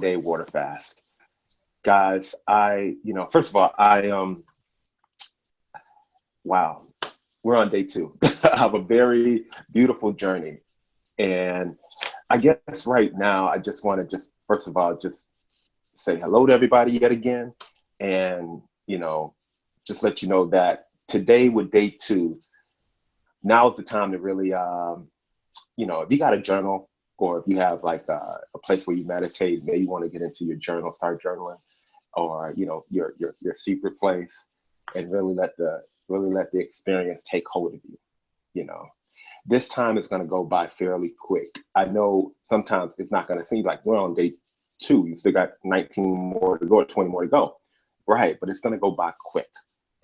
21-day water fast. Guys, first of all, wow, we're on day 2 of a very beautiful journey. And I guess right now, I just want to first of all, just say hello to everybody yet again. And, just let you know that today with day 2, now is the time to really, if you got a journal, or if you have like a place where you meditate, maybe you want to get into your journal, start journaling, or, your secret place, and really let the experience take hold of you. This time is going to go by fairly quick. I know sometimes it's not going to seem like we're on day 2. You still got 19 more to go, or 20 more to go. Right, but it's going to go by quick.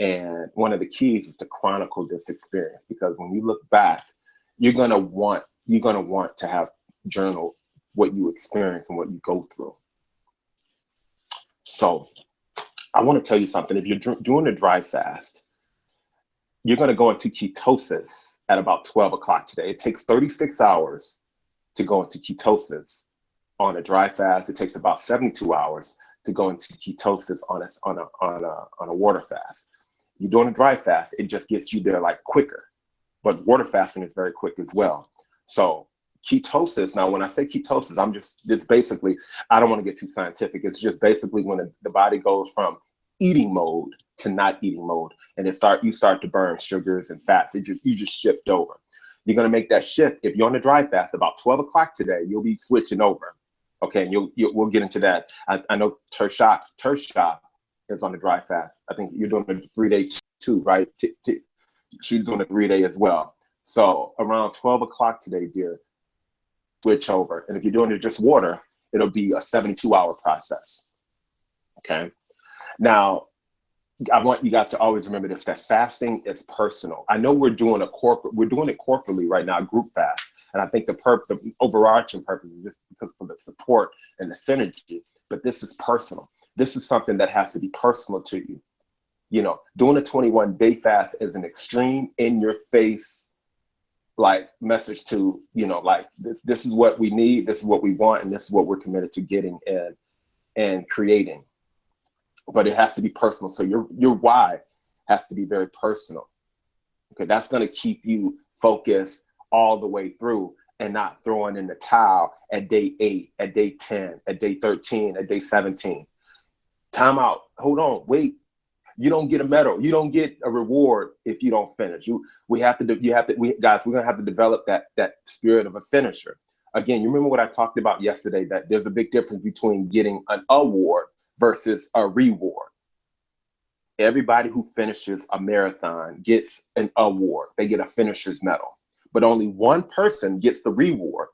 And one of the keys is to chronicle this experience, because when you look back, you're going to want to have journal what you experience and what you go through. So I want to tell you something. If you're doing a dry fast, you're going to go into ketosis at about 12 o'clock today. It takes 36 hours to go into ketosis on a dry fast. It takes about 72 hours to go into ketosis on a water fast. You're doing a dry fast, it just gets you there like quicker. But water fasting is very quick as well. So ketosis, now when I say ketosis, it's basically, I don't want to get too scientific. It's just basically when the body goes from eating mode to not eating mode, and you start to burn sugars and fats. You just shift over. You're going to make that shift. If you're on a dry fast, about 12 o'clock today, you'll be switching over. Okay, and we'll get into that. I know Tersha is on the dry fast. I think you're doing a 3-day too, right? She's doing a 3-day as well. So around 12 o'clock today, dear, switch over. And if you're doing it just water, it'll be a 72-hour process. Okay. Now, I want you guys to always remember this, that fasting is personal. I know we're doing it corporately right now, group fast. And I think the overarching purpose is just because of the support and the synergy, but this is personal. This is something that has to be personal to you. Doing a 21-day fast is an extreme, in your face, like message to, like this is what we need, this is what we want, and this is what we're committed to getting and creating. But it has to be personal. So your why has to be very personal. Okay, that's going to keep you focused all the way through, and not throwing in the towel at day 8, at day 10, at day 13, at day 17. Time out. Hold on. Wait. You don't get a medal. You don't get a reward if you don't finish. Guys, we're going to have to develop that spirit of a finisher. Again, you remember what I talked about yesterday, that there's a big difference between getting an award versus a reward. Everybody who finishes a marathon gets an award. They get a finisher's medal. But only one person gets the reward,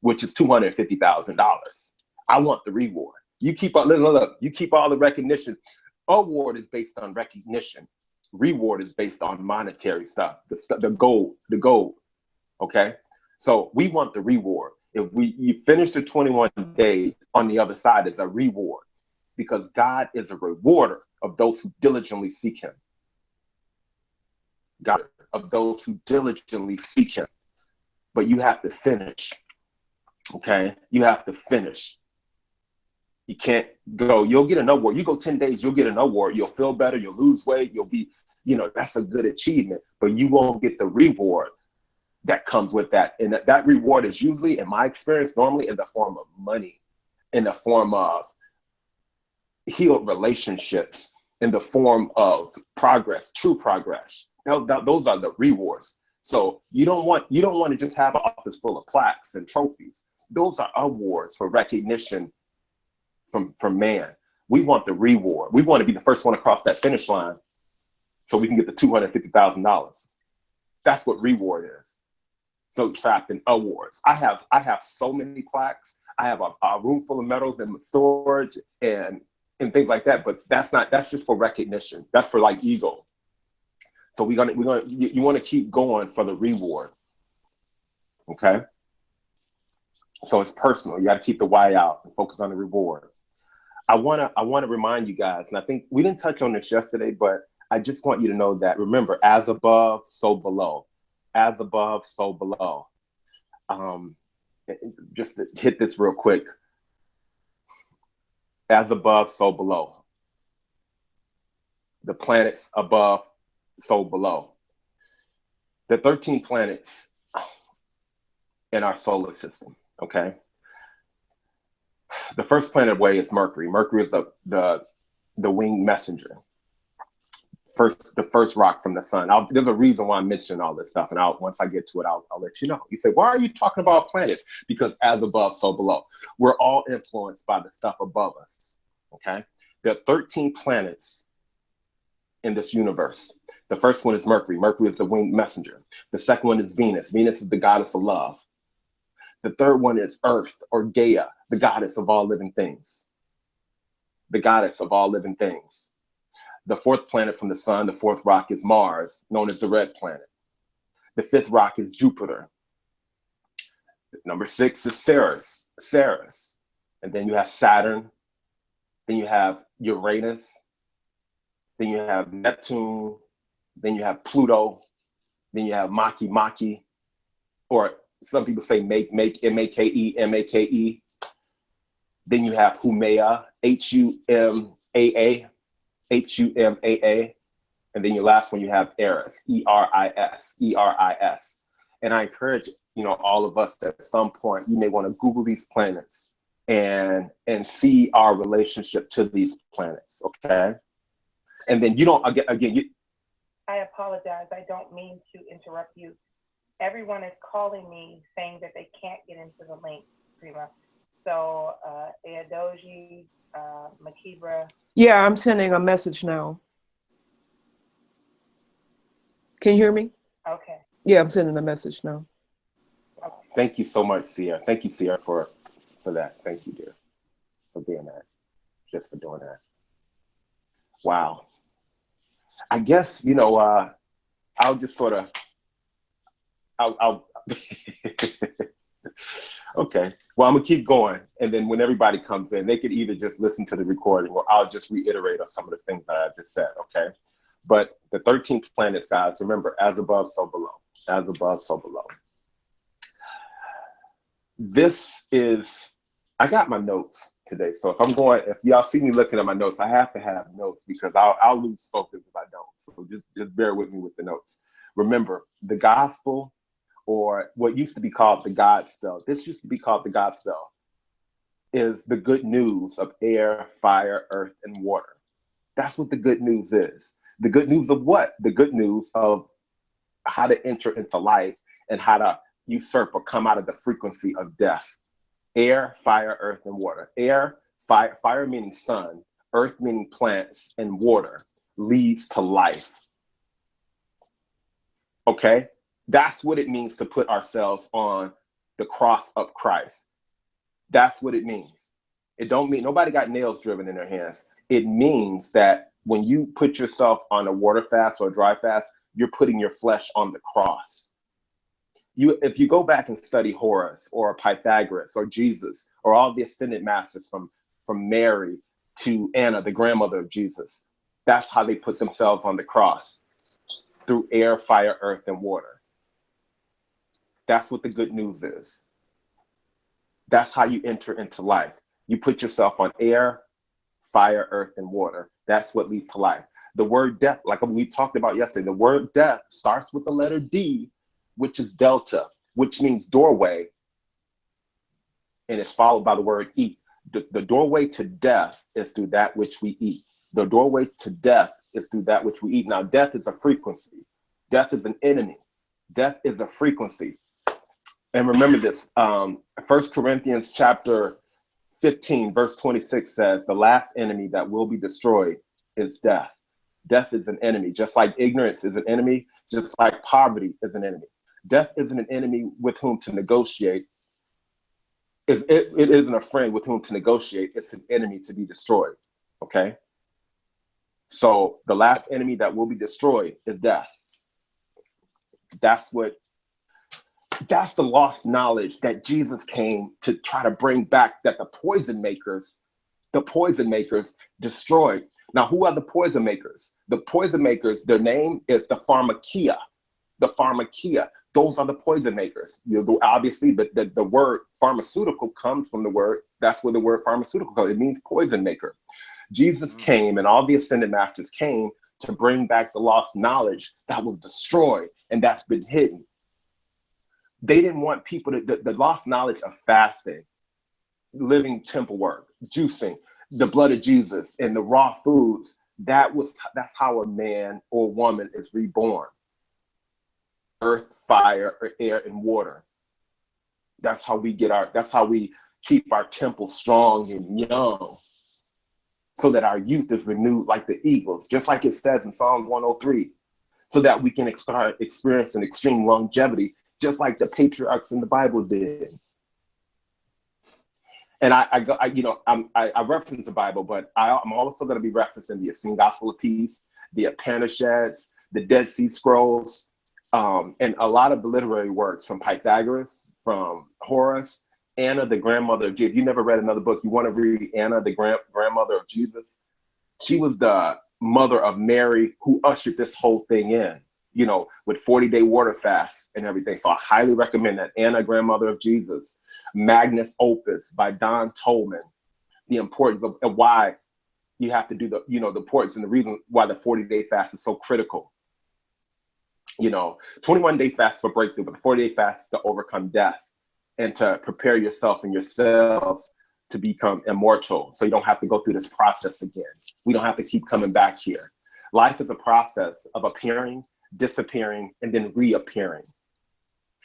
which is $250,000. I want the reward. You keep all the recognition. Award is based on recognition. Reward is based on monetary stuff, the gold. Okay, so we want the reward. If you finish the 21 days, on the other side is a reward, because God is a rewarder of those who diligently seek Him. God, of those who diligently seek Him. But you have to finish. Okay, you have to finish. You can't go, you'll get an award. You go 10 days, you'll get an award. You'll feel better, you'll lose weight, you'll be, that's a good achievement, but you won't get the reward that comes with that. And that reward is usually, in my experience, normally in the form of money, in the form of healed relationships, in the form of progress, true progress. Those are the rewards. So you don't want to just have an office full of plaques and trophies. Those are awards for recognition from man. We want the reward. We want to be the first one across that finish line so we can get the $250,000. That's what reward is. So trapped in awards. I have so many plaques. I have a room full of medals in storage and things like that, but that's just for recognition. That's for like ego. So you want to keep going for the reward. Okay? So it's personal. You got to keep the why out and focus on the reward. I want to remind you guys, and I think we didn't touch on this yesterday, but I just want you to know that, remember, as above, so below. As above, so below. Just to hit this real quick. As above, so below. The planets above, so below. The 13 planets in our solar system, okay? The first planet away is Mercury. Mercury is the winged messenger. The first rock from the sun. There's a reason why I'm mentioning all this stuff, and once I get to it, I'll let you know. You say, why are you talking about planets? Because as above, so below. We're all influenced by the stuff above us, okay? There are 13 planets in this universe. The first one is Mercury. Mercury is the winged messenger. The second one is Venus. Venus is the goddess of love. The third one is Earth, or Gaia, the goddess of all living things. The goddess of all living things. The fourth planet from the sun, the fourth rock, is Mars, known as the red planet. The fifth rock is Jupiter. Number 6 is Ceres. And then you have Saturn. Then you have Uranus. Then you have Neptune. Then you have Pluto. Then you have Maki, or some people say make, M-A-K-E. Then you have Humea, Humaa. And then your last one, you have Eris, Eris. And I encourage, all of us at some point, you may want to Google these planets and see our relationship to these planets, okay? And then I apologize. I don't mean to interrupt you. Everyone is calling me saying that they can't get into the link, Prima. So, Eadoji, Makibra. Yeah, I'm sending a message now. Can you hear me? Okay. Yeah, I'm sending a message now. Okay. Thank you so much, Sierra. Thank you, Sierra, for that. Thank you, dear, for being that, just for doing that. Wow. I guess, I'll just sort of, I'll okay. Well, I'm gonna keep going, and then when everybody comes in, they could either just listen to the recording, or I'll just reiterate on some of the things that I just said, okay? But the 13 planets, guys, remember, as above, so below. As above, so below. I got my notes today, so if y'all see me looking at my notes, I have to have notes, because I'll lose focus if I don't. So just bear with me with the notes. Remember, the gospel, or what used to be called the Godspell, this used to be called the Godspell, is the good news of air, fire, earth, and water. That's what the good news is. The good news of what? The good news of how to enter into life and how to usurp or come out of the frequency of death. Air, fire, earth, and water. Air, fire meaning sun, earth meaning plants, and water leads to life. Okay? That's what it means to put ourselves on the cross of Christ. That's what it means. It don't mean nobody got nails driven in their hands. It means that when you put yourself on a water fast or a dry fast, you're putting your flesh on the cross. If you go back and study Horus or Pythagoras or Jesus or all the ascended masters from Mary to Anna, the grandmother of Jesus, that's how they put themselves on the cross, through air, fire, earth, and water. That's what the good news is. That's how you enter into life. You put yourself on air, fire, earth, and water. That's what leads to life. The word death, like we talked about yesterday, the word death starts with the letter D, which is delta, which means doorway, and it's followed by the word eat. The doorway to death is through that which we eat. The doorway to death is through that which we eat. Now, death is a frequency. Death is an enemy. Death is a frequency. And remember this, 1 Corinthians chapter 15, verse 26 says, the last enemy that will be destroyed is death. Death is an enemy, just like ignorance is an enemy, just like poverty is an enemy. Death isn't an enemy with whom to negotiate. It isn't a friend with whom to negotiate. It's an enemy to be destroyed, okay? So the last enemy that will be destroyed is death. That's the lost knowledge that Jesus came to try to bring back, that the poison makers destroyed. Now, who are the poison makers? The poison makers, their name is the pharmakia. The pharmakia, those are the poison makers. Obviously, the word pharmaceutical comes from the word That's where the word pharmaceutical comes. It means poison maker. Jesus came, and all the ascended masters came to bring back the lost knowledge that was destroyed and that's been hidden. They didn't want people to, the lost knowledge of fasting, living temple work, juicing, the blood of Jesus, and the raw foods. That's how a man or woman is reborn. Earth, fire, or air, and water. That's how we keep our temple strong and young, so that our youth is renewed like the eagles, just like it says in Psalms 103, so that we can start experiencing extreme longevity, just like the patriarchs in the Bible did. And I reference the Bible, but I'm also going to be referencing the Essene Gospel of Peace, the Upanishads, the Dead Sea Scrolls, and a lot of the literary works from Pythagoras, from Horace, Anna, the grandmother of Jesus. If you never read another book, you want to read Anna, the grandmother of Jesus. She was the mother of Mary who ushered this whole thing in, with 40-day water fast and everything. So I highly recommend that. Anna, grandmother of Jesus, Magnus Opus by Don Tolman, the importance of why you have to do the importance and the reason why the 40-day fast is so critical. 21-day fast for breakthrough, but the 40-day fast to overcome death and to prepare yourself and your cells to become immortal. So you don't have to go through this process again. We don't have to keep coming back here. Life is a process of appearing, disappearing, and then reappearing.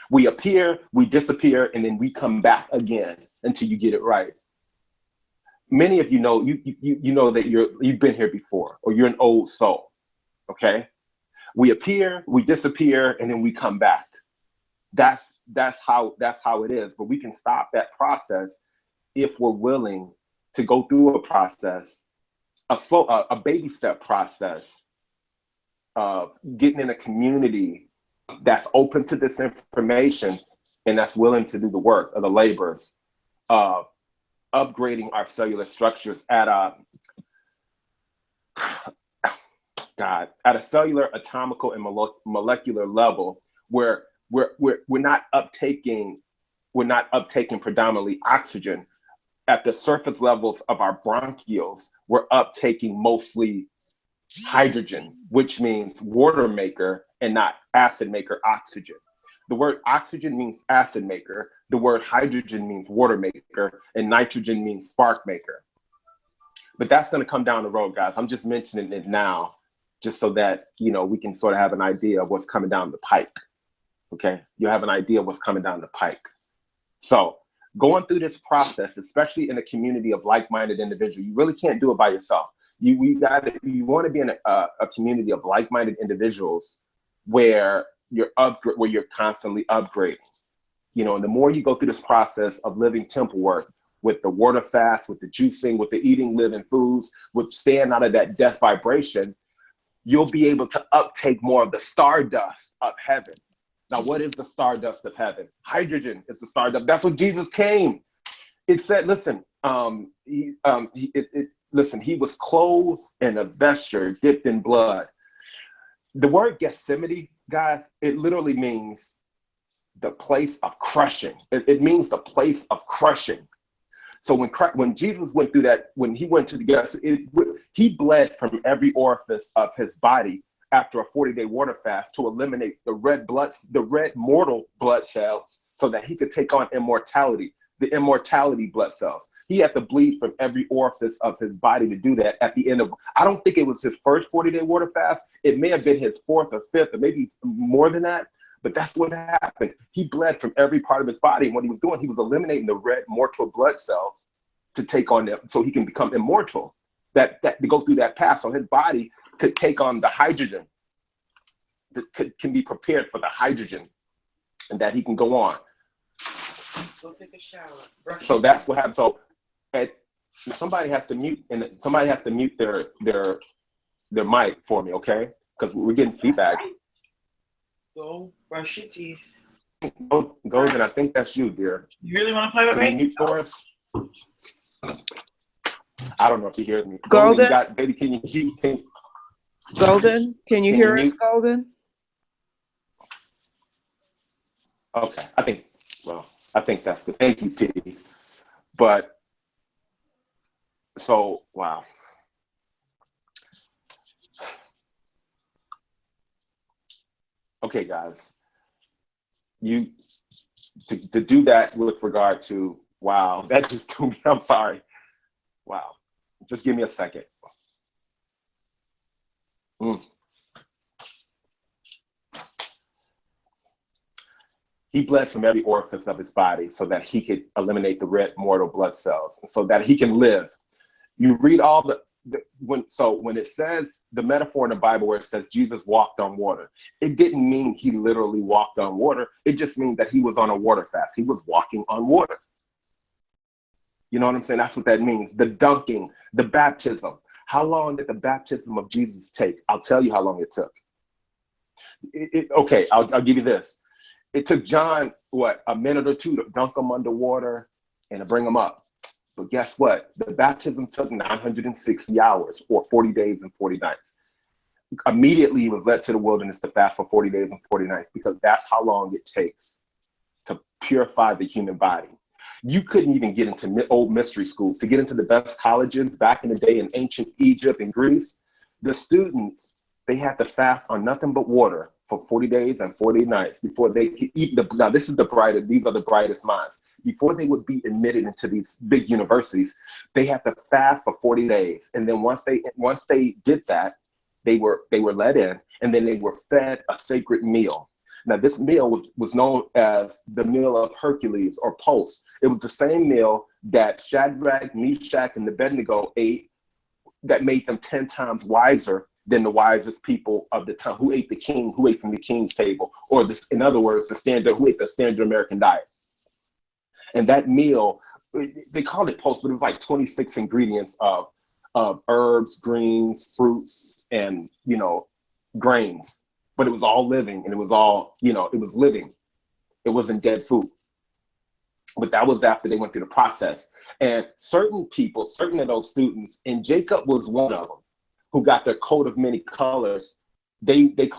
We appear, we disappear, and then we come back again until you get it right. Many of you know that you've been here before, or you're an old soul. Okay? We appear, we disappear, and then we come back. That's how it is. But we can stop that process if we're willing to go through a process, a baby step process of getting in a community that's open to this information and that's willing to do the work of the labors of upgrading our cellular structures at a cellular, atomical, and molecular level, where we're not uptaking predominantly oxygen. At the surface levels of our bronchioles, we're uptaking mostly hydrogen, which means water maker and not acid maker oxygen. The word oxygen means acid maker, the word hydrogen means water maker, and nitrogen means spark maker. But that's going to come down the road, guys. I'm just mentioning it now, just so that we can sort of have an idea of what's coming down the pike. Okay, you have an idea of what's coming down the pike. So going through this process, especially in a community of like-minded individuals, you really can't do it by yourself. You want to be in a community of like-minded individuals where you're constantly upgrading. And the more you go through this process of living temple work, with the water fast, with the juicing, with the eating living foods, with staying out of that death vibration, you'll be able to uptake more of the stardust of heaven. Now, what is the stardust of heaven? Hydrogen is the stardust. That's what Jesus came. It said, listen, he was clothed in a vesture dipped in blood. The word Gethsemane, guys, it literally means the place of crushing. It means the place of crushing. So when Jesus went through that, when he went to the Gethsemane, he bled from every orifice of his body after a 40-day water fast to eliminate the red mortal blood cells, so that he could take on immortality, the immortality blood cells. He had to bleed from every orifice of his body to do that at the end of, I don't think it was his first 40-day water fast. It may have been his fourth or fifth, or maybe more than that. But that's what happened. He bled from every part of his body. And what he was doing, he was eliminating the red mortal blood cells to take on them, so he can become immortal, that to go through that path. So his body could take on the hydrogen, can be prepared for the hydrogen, and that he can go on. Go take a shower. So that's what happened. So somebody has to mute, and somebody has to mute their mic for me, okay? Because we're getting feedback. Go brush your teeth. Golden, I think that's you, dear. You really want to play with me? Can you mute for us? I don't know if you hear me. Golden? Baby, can you hear? Golden, can you hear us, mute? Golden? Okay, I think that's good. Thank you, P. But So, wow. Okay, guys, to do that with regard to, wow, that just threw me, I'm sorry. Wow, just give me a second. He bled from every orifice of his body so that he could eliminate the red mortal blood cells, so that he can live. You read all when it says the metaphor in the Bible where it says Jesus walked on water, it didn't mean he literally walked on water. It just means that he was on a water fast. He was walking on water. You know what I'm saying? That's what that means. The dunking, the baptism. How long did the baptism of Jesus take? I'll tell you how long it took. Okay, I'll give you this. It took John, what, a minute or two to dunk him underwater and to bring him up. But guess what? The baptism took 960 hours, or 40 days and 40 nights. Immediately, he was led to the wilderness to fast for 40 days and 40 nights, because that's how long it takes to purify the human body. You couldn't even get into old mystery schools. To get into the best colleges back in the day in ancient Egypt and Greece, the students, they had to fast on nothing but water for 40 days and 40 nights before they could eat now these are the brightest minds. Before they would be admitted into these big universities, they had to fast for 40 days. And then once they did that, they were let in, and then they were fed a sacred meal. Now, this meal was known as the meal of Hercules or Pulse. It was the same meal that Shadrach, Meshach, and Abednego ate that made them 10 times wiser than the wisest people of the time, who ate from the king's table, or this, in other words, who ate the standard American diet. And that meal, they called it Pulse, but it was like 26 ingredients of herbs, greens, fruits, and, grains. But it was all living, and it was all, it was living. It wasn't dead food. But that was after they went through the process. And certain of those students, and Jacob was one of them, who got their coat of many colors, they did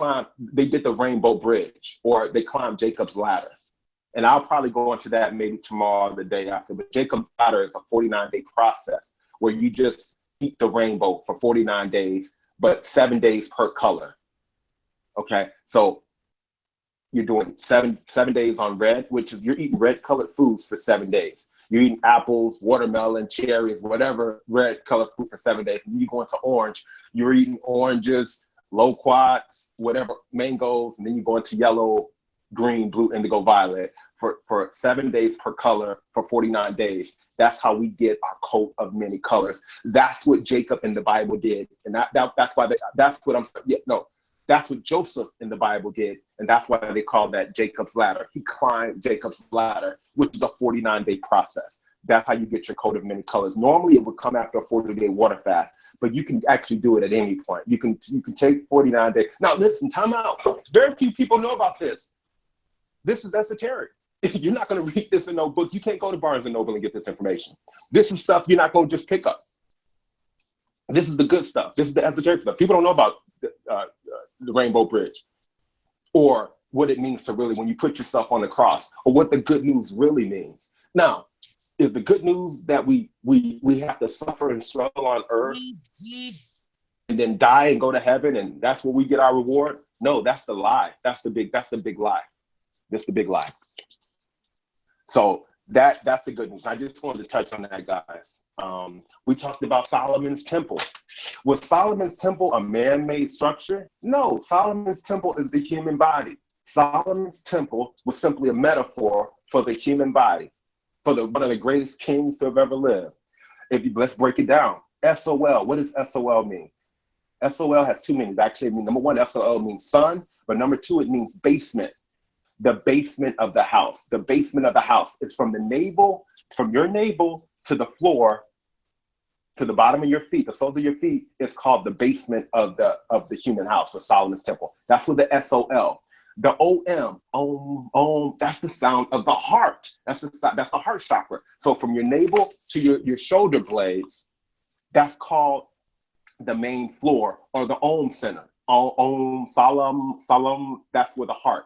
the rainbow bridge, or they climbed Jacob's ladder. And I'll probably go into that maybe tomorrow or the day after. But Jacob's ladder is a 49-day process where you just eat the rainbow for 49 days, but 7 days per color. Okay, so you're doing seven days on red, which is you're eating red colored foods for 7 days. You're eating apples, watermelon, cherries, whatever red colored food for 7 days. And you go into orange, you're eating oranges, loquats, whatever, mangoes, and then you go into yellow, green, blue, indigo, violet for 7 days per color for 49 days. That's how we get our coat of many colors. That's what Jacob in the Bible did. And that's what Joseph in the Bible did. And that's why they call that Jacob's ladder. He climbed Jacob's ladder, which is a 49-day process. That's how you get your coat of many colors. Normally it would come after a 40-day water fast, but you can actually do it at any point. You can take 49 days. Now listen, time out. Very few people know about this. This is esoteric. You're not going to read this in no book. You can't go to Barnes and Noble and get this information. This is stuff you're not going to just pick up. This is the good stuff. This is the esoteric stuff. People don't know about the Rainbow Bridge, or what it means to really, when you put yourself on the cross, or what the good news really means. Now, is the good news that we have to suffer and struggle on earth and then die and go to heaven, and that's where we get our reward? No, that's the lie. That's the big lie. That's the big lie. So that's the good news. I just wanted to touch on that, guys. We talked about Solomon's temple. Was Solomon's temple a man-made structure? No, Solomon's temple is the human body. Solomon's temple was simply a metaphor for the human body, for one of the greatest kings to have ever lived. Let's break it down. SOL, what does SOL mean? SOL has two meanings. Actually, number one, SOL means son, but number two, it means basement. The basement of the house. The basement of the house is from your navel to the floor, to the bottom of your feet, the soles of your feet, is called the basement of the human house, or Solomon's temple. That's what the SOL. The OM, that's the sound of the heart. That's the heart chakra. So from your navel to your shoulder blades, that's called the main floor, or the Om center. Om, Salam, that's where the heart.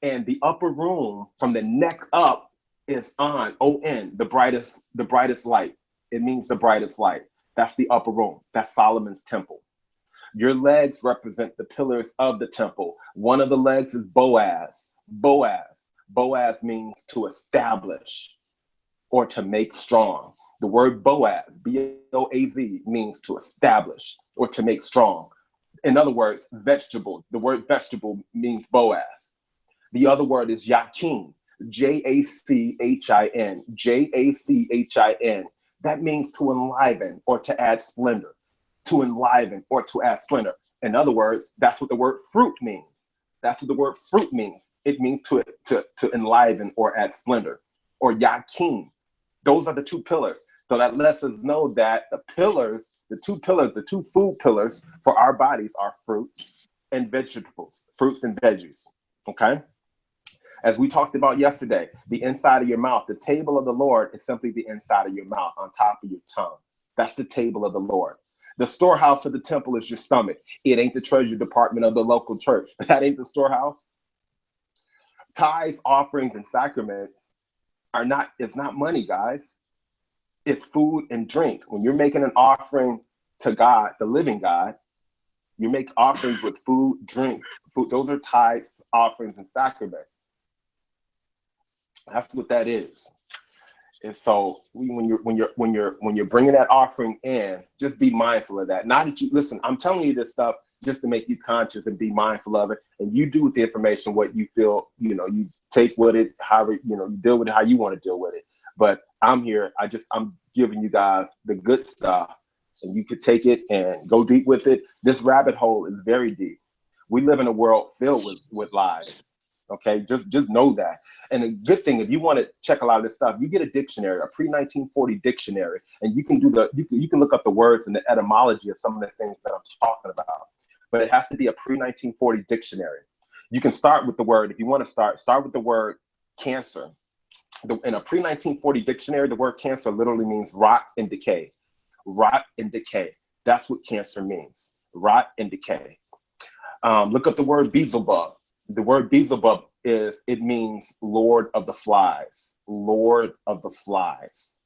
And the upper room from the neck up is on, ON, the brightest light. It means the brightest light. That's the upper room. That's Solomon's temple. Your legs represent the pillars of the temple. One of the legs is Boaz. Boaz means to establish or to make strong. The word Boaz, B-O-A-Z, means to establish or to make strong. In other words, vegetable. The word vegetable means Boaz. The other word is Yakin, J-A-C-H-I-N, J-A-C-H-I-N. That means to enliven or to add splendor, to enliven or to add splendor. In other words, that's what the word fruit means. That's what the word fruit means. It means to enliven or add splendor, or Yakin. Those are the two pillars. So that lets us know that the two food pillars for our bodies are fruits and vegetables, fruits and veggies, okay? As we talked about yesterday, the inside of your mouth, the table of the Lord is simply the inside of your mouth, on top of your tongue. That's the table of the Lord. The storehouse of the temple is your stomach. It ain't the treasure department of the local church. That ain't the storehouse. Tithes, offerings, and sacraments it's not money, guys. It's food and drink. When you're making an offering to God, the living God, you make offerings with food, drinks, food. Those are tithes, offerings, and sacraments. That's what that is. And so when you're bringing that offering in, just be mindful of that. Not that you listen. I'm telling you this stuff just to make you conscious and be mindful of it. And you do with the information what you feel. You take with it, however you deal with it how you want to deal with it. But I'm here. I'm giving you guys the good stuff, and you could take it and go deep with it. This rabbit hole is very deep. We live in a world filled with lies. Okay, just know that. And the good thing, if you want to check a lot of this stuff, you get a dictionary, a pre-1940 dictionary, and you can look up the words and the etymology of some of the things that I'm talking about. But it has to be a pre-1940 dictionary. You can start with the word, if you want to start with the word cancer. In a pre-1940 dictionary, the word cancer literally means rot and decay. Rot and decay. That's what cancer means. Rot and decay. Look up the word Beelzebub. The word Beelzebub it means Lord of the Flies. Lord of the Flies.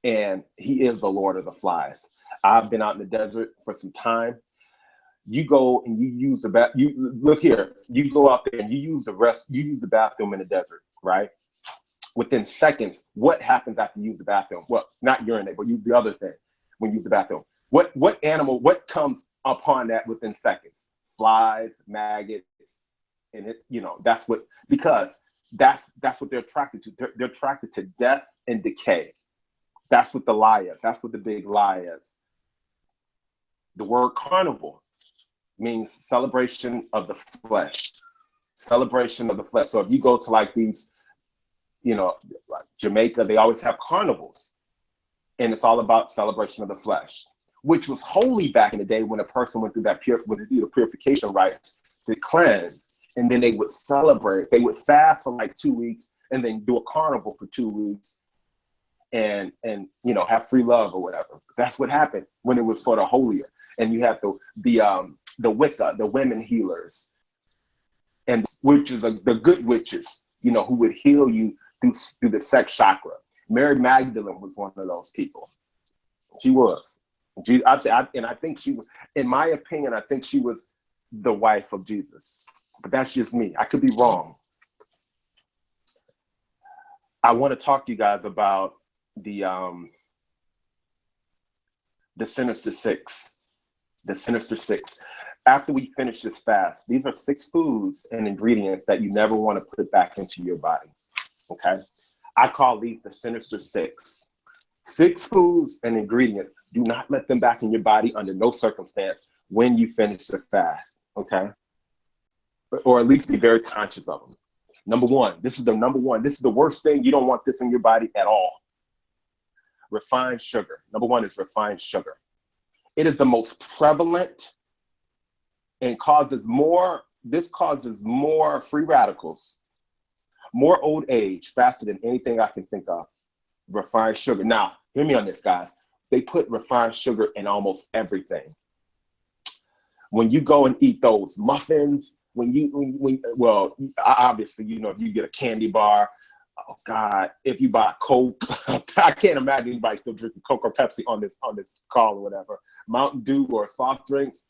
And he is the Lord of the Flies. I've been out in the desert for some time. You go and you use look here, you go out there and you use the bathroom in the desert, right? Within seconds, what happens after you use the bathroom? Well, not urinate, but use the other thing when you use the bathroom. What comes upon that within seconds? Flies, maggots, and that's what they're attracted to. They're attracted to death and decay. That's what the lie is. That's what the big lie is. The word carnival means celebration of the flesh. Celebration of the flesh. So if you go to like these, like Jamaica, they always have carnivals. And it's all about celebration of the flesh, which was holy back in the day when a person went through that purification rites to cleanse. And then they would celebrate. They would fast for like 2 weeks and then do a carnival for 2 weeks and have free love or whatever. That's what happened when it was sort of holier. And you have the Wicca, the women healers, and witches, the good witches, who would heal you through the sex chakra. Mary Magdalene was one of those people. She was. And I think she was, in my opinion, I think she was the wife of Jesus. But that's just me. I could be wrong. I want to talk to you guys about the Sinister Six. The Sinister Six. After we finish this fast, these are 6 foods and ingredients that you never want to put back into your body. Okay? I call these the Sinister Six. 6 foods and ingredients. Do not let them back in your body under no circumstance when you finish the fast. Okay? Or at least be very conscious of them. Number one. This is the worst thing. You don't want this in your body at all. Refined sugar. Number one is refined sugar. It is the most prevalent and causes more free radicals, more old age faster than anything I can think of. Refined sugar. Now, hear me on this, guys. They put refined sugar in almost everything. When you go and eat those muffins, obviously, if you get a candy bar, oh God, if you buy Coke, I can't imagine anybody still drinking Coke or Pepsi on this call or whatever. Mountain Dew or soft drinks,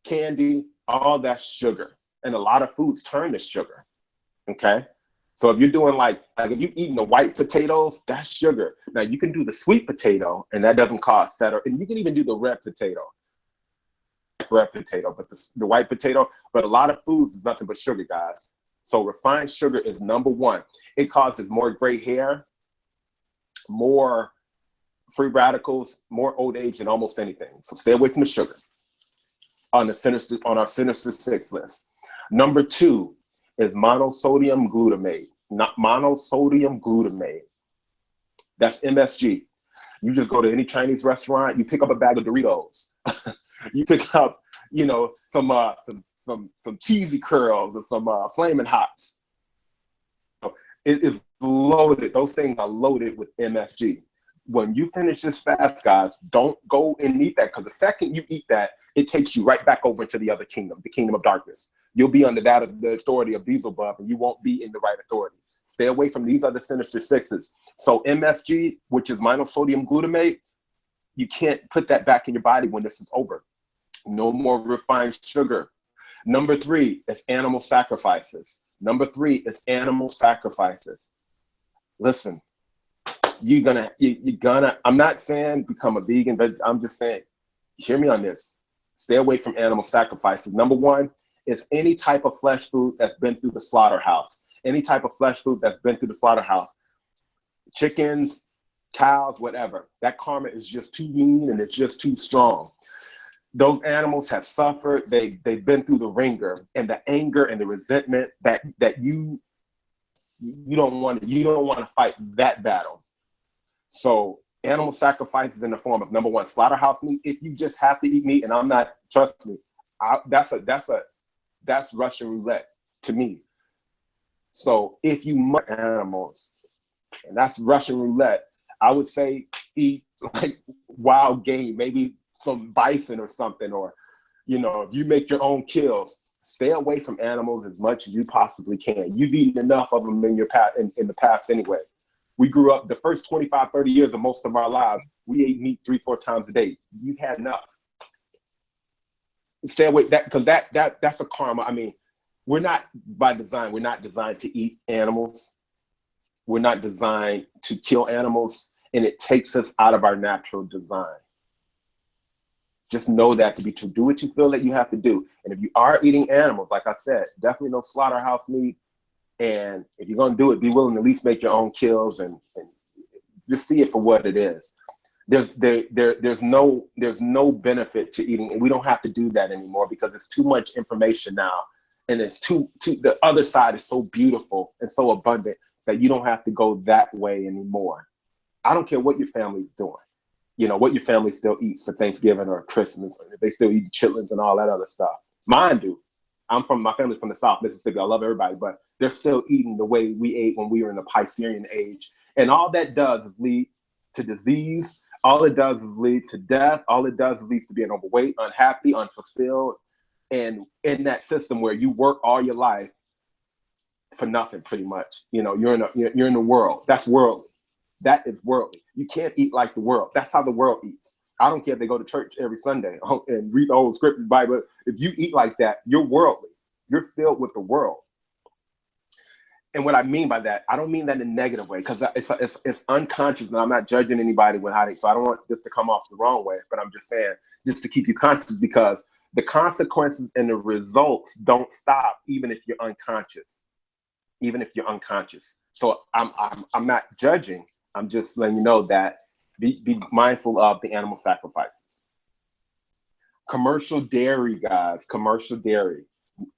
candy, all that's sugar. And a lot of foods turn to sugar, okay? So if you're doing like if you're eating the white potatoes, that's sugar. Now you can do the sweet potato and that doesn't cause cetera. And you can even do the red potato, but the white potato, but a lot of foods is nothing but sugar, guys. So refined sugar is number one. It causes more gray hair, more free radicals, more old age than almost anything. So stay away from the sugar on our Sinister Six list. Number two is monosodium glutamate. Not monosodium glutamate. That's MSG. You just go to any Chinese restaurant, you pick up a bag of Doritos. You pick up, some cheesy curls or some Flamin' Hots. It is loaded. Those things are loaded with MSG. When you finish this fast, guys, don't go and eat that, because the second you eat that, it takes you right back over into the other kingdom, the kingdom of darkness. You'll be under the authority of Beelzebub, and you won't be in the right authority. Stay away from these other Sinister Sixes. So MSG, which is monosodium glutamate, you can't put that back in your body when this is over. No more refined sugar. Number three is animal sacrifices. Listen, you're gonna, I'm not saying become a vegan, but I'm just saying, hear me on this. Stay away from animal sacrifices. Number one is any type of flesh food that's been through the slaughterhouse. Chickens, cows, whatever. That karma is just too mean and it's just too strong. Those animals have suffered. They've been through the ringer, and the anger and the resentment that you don't want to fight that battle. So animal sacrifices in the form of, number one, slaughterhouse meat. If you just have to eat meat, and I'm not, trust me, that's Russian roulette to me. So if you must animals, and that's Russian roulette, I would say eat like wild game, maybe some bison or something, or if you make your own kills. Stay away from animals as much as you possibly can. You've eaten enough of them in the past anyway. We grew up, the first 25, 30 years of most of our lives, we ate meat 3-4 times a day. You've had enough. Stay away because that's a karma. I mean, we're not designed to eat animals. We're not designed to kill animals, and it takes us out of our natural design. Just know that to be true. Do what you feel that you have to do. And if you are eating animals, like I said, definitely no slaughterhouse meat. And if you're going to do it, be willing to at least make your own kills and just see it for what it is. There's no benefit to eating, and we don't have to do that anymore because it's too much information now. And it's the other side is so beautiful and so abundant that you don't have to go that way anymore. I don't care what your family's doing. What your family still eats for Thanksgiving or Christmas, or if they still eat chitlins and all that other stuff. Mine do. My family's from the South, Mississippi. I love everybody, but they're still eating the way we ate when we were in the Piscean age. And all that does is lead to disease. All it does is lead to death. All it does is lead to being overweight, unhappy, unfulfilled. And in that system where you work all your life for nothing, pretty much, you're in the world. That's worldly. That is worldly. You can't eat like the world. That's how the world eats. I don't care if they go to church every Sunday and read the whole scripture Bible. If you eat like that, you're worldly. You're filled with the world. And what I mean by that, I don't mean that in a negative way, because it's unconscious, and I'm not judging anybody with how they. So I don't want this to come off the wrong way, but I'm just saying, just to keep you conscious, because the consequences and the results don't stop even if you're unconscious. So I'm not judging. I'm just letting you know that be mindful of the animal sacrifices. Commercial dairy, guys. Commercial dairy.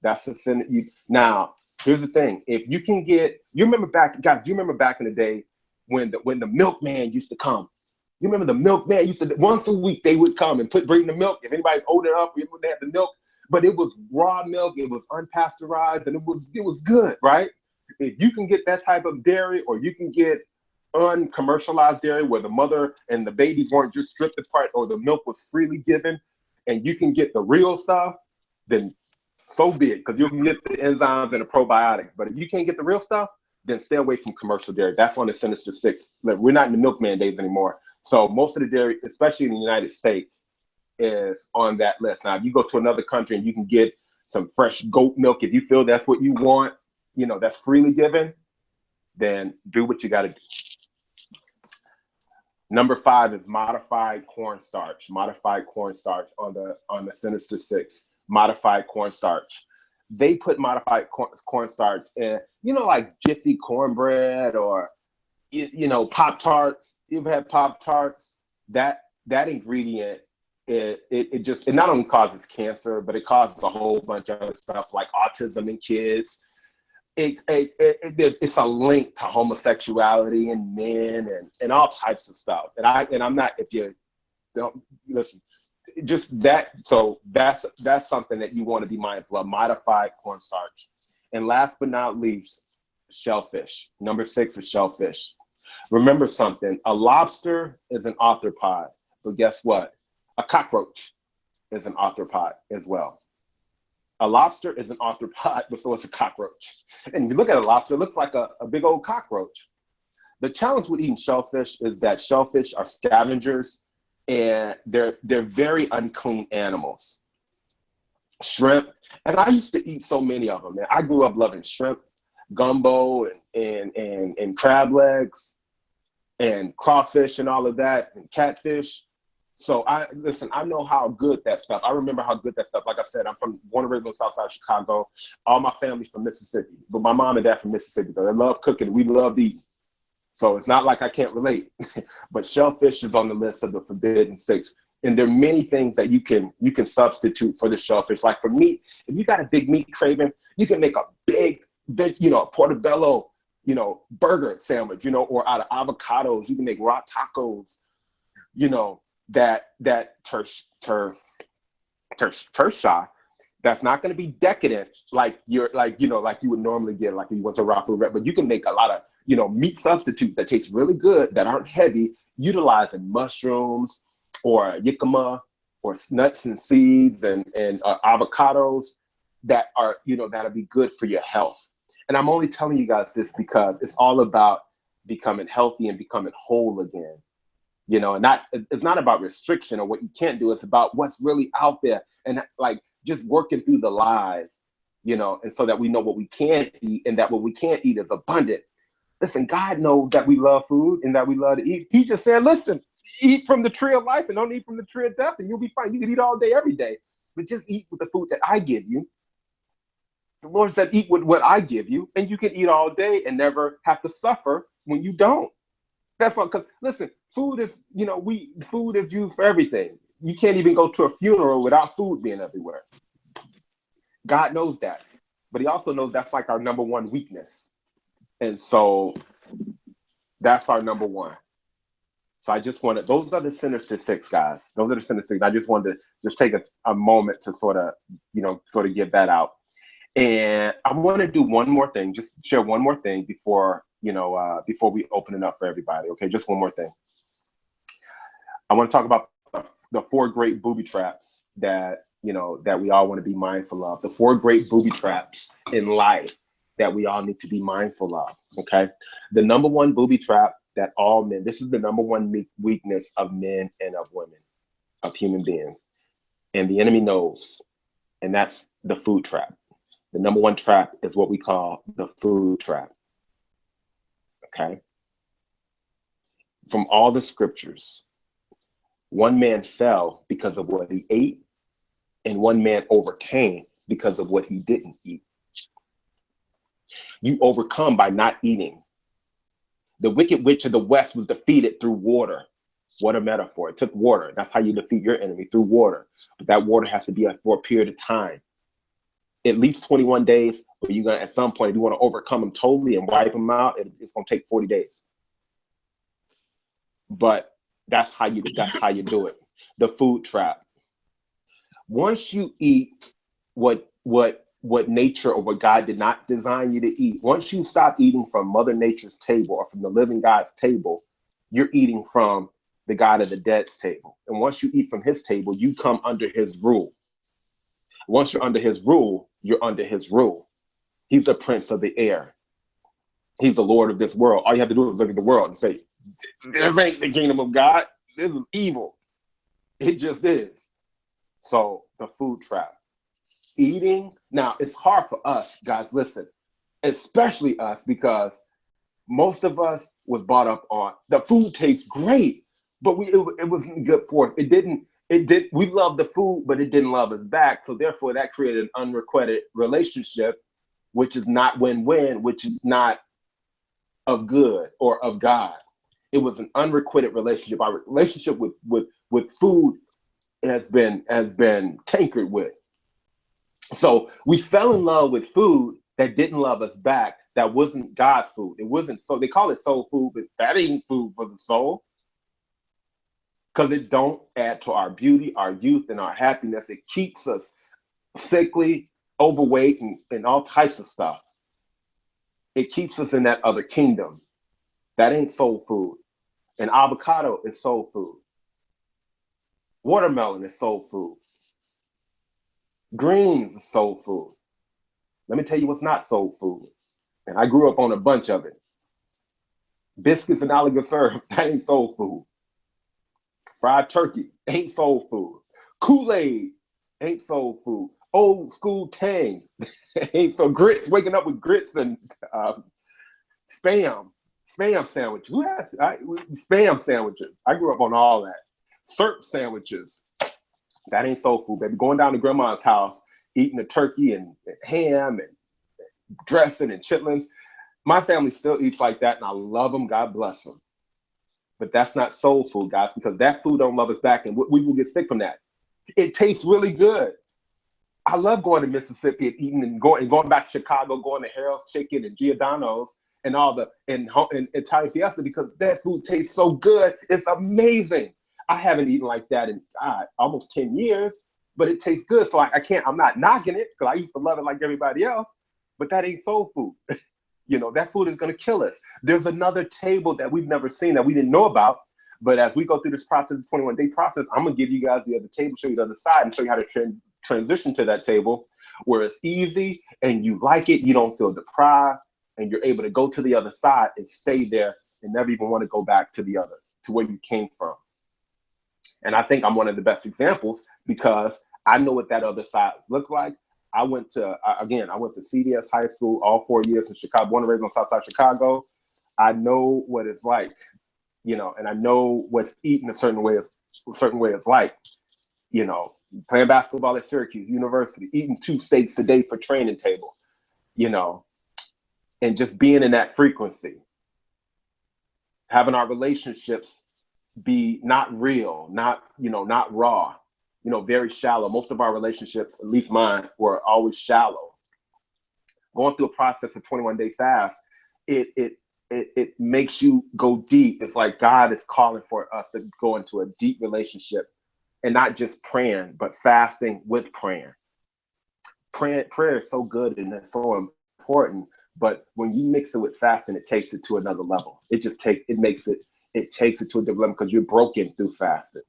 That's the sin. Now, here's the thing. If you can get, you remember back in the day when the milkman used to come. You remember the milkman used to, once a week they would come and bring the milk. If anybody's old enough, they had the milk, but it was raw milk. It was unpasteurized, and it was good, right? If you can get that type of dairy, or you can get uncommercialized dairy where the mother and the babies weren't just stripped apart, or the milk was freely given, and you can get the real stuff, then so be it, because you can get the enzymes and the probiotics. But if you can't get the real stuff, then stay away from commercial dairy. That's on the Sinister Six. Like, we're not in the milkman days anymore. So most of the dairy, especially in the United States, is on that list. Now, if you go to another country and you can get some fresh goat milk, if you feel that's what you want, you know, that's freely given, then do what you got to do. Number 5 is modified cornstarch. Modified cornstarch on the Sinister Six. Modified cornstarch. They put modified cornstarch in, you know, like Jiffy cornbread or, you know, Pop-Tarts. You've had Pop-Tarts. That ingredient, it not only causes cancer, but it causes a whole bunch of other stuff like autism in kids. It's a link to homosexuality in men and all types of stuff. And I'm not, if you don't listen, just that. So that's something that you want to be mindful of. Modified cornstarch. And last but not least, shellfish. Number 6 is shellfish. Remember something, a lobster is an arthropod, but guess what? A cockroach is an arthropod as well. A lobster is an arthropod, but so it's a cockroach. And if you look at a lobster, it looks like a big old cockroach. The challenge with eating shellfish is that shellfish are scavengers, and they're very unclean animals. Shrimp, and I used to eat so many of them, man. I grew up loving shrimp, gumbo, and crab legs, and crawfish and all of that, and catfish. So I know how good that stuff. I remember how good that stuff. Like I said, I'm born and raised on the south side of Chicago. All my family's from Mississippi, but my mom and dad from Mississippi. So they love cooking. We love eating. So it's not like I can't relate. But shellfish is on the list of the Forbidden 6. And there are many things that you can substitute for the shellfish. Like for meat, if you got a big meat craving, you can make a big, you know, portobello, you know, burger sandwich, you know, or out of avocados, you can make raw tacos, you know. That tersha, that's not going to be decadent like you would normally get, like you went to raw food, but you can make a lot of, you know, meat substitutes that taste really good, that aren't heavy, utilizing mushrooms or jicama or nuts and seeds and avocados that are, you know, that'll be good for your health. And I'm only telling you guys this because it's all about becoming healthy and becoming whole again. You know, and it's not about restriction or what you can't do. It's about what's really out there, and like just working through the lies, you know, and so that we know what we can eat, and that what we can't eat is abundant. Listen, God knows that we love food and that we love to eat. He just said, listen, eat from the tree of life and don't eat from the tree of death, and you'll be fine. You can eat all day, every day, but just eat with the food that I give you. The Lord said, eat with what I give you, and you can eat all day and never have to suffer when you don't. That's all, because listen, food is, you know, food is used for everything. You can't even go to a funeral without food being everywhere. God knows that, but he also knows that's like our number one weakness. And so that's our number one. So I just wanted, those are the Sinister 6, guys. Those are the Sinister 6. I just wanted to just take a moment to sort of get that out. And I want to do one more thing, just share one more thing before we open it up for everybody. Okay, just one more thing. I want to talk about the 4 great booby traps that we all want to be mindful of. The 4 great booby traps in life that we all need to be mindful of. Okay, the number 1 booby trap that all men, this is the number 1 weakness of men and of women, of human beings, and the enemy knows, and that's the food trap. The number 1 trap is what we call the food trap. Okay. From all the scriptures, one man fell because of what he ate, and one man overcame because of what he didn't eat. You overcome by not eating. The wicked witch of the west was defeated through water. What a metaphor. It took water. That's how you defeat your enemy, through water. But that water has to be for a period of time. At least 21 days, but you're gonna, at some point, if you want to overcome them totally and wipe them out, it's gonna take 40 days. But that's how you do it. The food trap. Once you eat what nature or what God did not design you to eat, once you stop eating from Mother Nature's table or from the living God's table, you're eating from the God of the dead's table. And once you eat from his table, you come under his rule. Once you're under his rule, you're under his rule. He's the prince of the air. He's the Lord of this world. All you have to do is look at the world and say, this ain't the kingdom of God. This is evil. It just is. So the food trap. Eating. Now, it's hard for us, guys, listen, especially us, because most of us was brought up on the food tastes great, but it wasn't good for us. We loved the food, but it didn't love us back. So therefore that created an unrequited relationship, which is not win-win, which is not of good or of God. It was an unrequited relationship. Our relationship with food has been tinkered with. So we fell in love with food that didn't love us back, that wasn't God's food. It wasn't, so they call it soul food, but that ain't food for the soul. Because it don't add to our beauty, our youth, and our happiness. It keeps us sickly, overweight, and all types of stuff. It keeps us in that other kingdom. That ain't soul food. And avocado is soul food. Watermelon is soul food. Greens is soul food. Let me tell you what's not soul food. And I grew up on a bunch of it. Biscuits and alligator syrup, that ain't soul food. Fried turkey ain't soul food. Kool-Aid ain't soul food. Old school Tang ain't so grits, waking up with grits and spam sandwiches. Who has spam sandwiches? I grew up on all that. Syrup sandwiches. That ain't soul food, baby. Going down to grandma's house, eating a turkey and ham and dressing and chitlins. My family still eats like that, and I love them. God bless them. But that's not soul food, guys, because that food don't love us back, and we will get sick from that. It tastes really good. I love going to Mississippi and eating and going back to Chicago, going to Harold's Chicken and Giordano's and all the and Italian Fiesta, because that food tastes so good. It's amazing. I haven't eaten like that in almost 10 years, but it tastes good. So I'm not knocking it, because I used to love it like everybody else, but that ain't soul food. That food is going to kill us. There's another table that we've never seen, that we didn't know about. But as we go through this process, this 21-day process, I'm going to give you guys the other table, show you the other side, and show you how to transition to that table where it's easy and you like it, you don't feel deprived, and you're able to go to the other side and stay there and never even want to go back to where you came from. And I think I'm one of the best examples, because I know what that other side looked like. I went to CDS High School all 4 years in Chicago, born and raised on Southside Chicago. I know what it's like, and I know what's eating a certain way is like, playing basketball at Syracuse University, eating 2 steaks a day for training table, and just being in that frequency, having our relationships be not real, not raw, very shallow. Most of our relationships, at least mine, were always shallow. Going through a process of 21-day fast, it makes you go deep. It's like God is calling for us to go into a deep relationship, and not just praying, but fasting with praying. Prayer is so good and it's so important, but when you mix it with fasting, it takes it to another level. It takes it to a different level, because you're broken through fasting.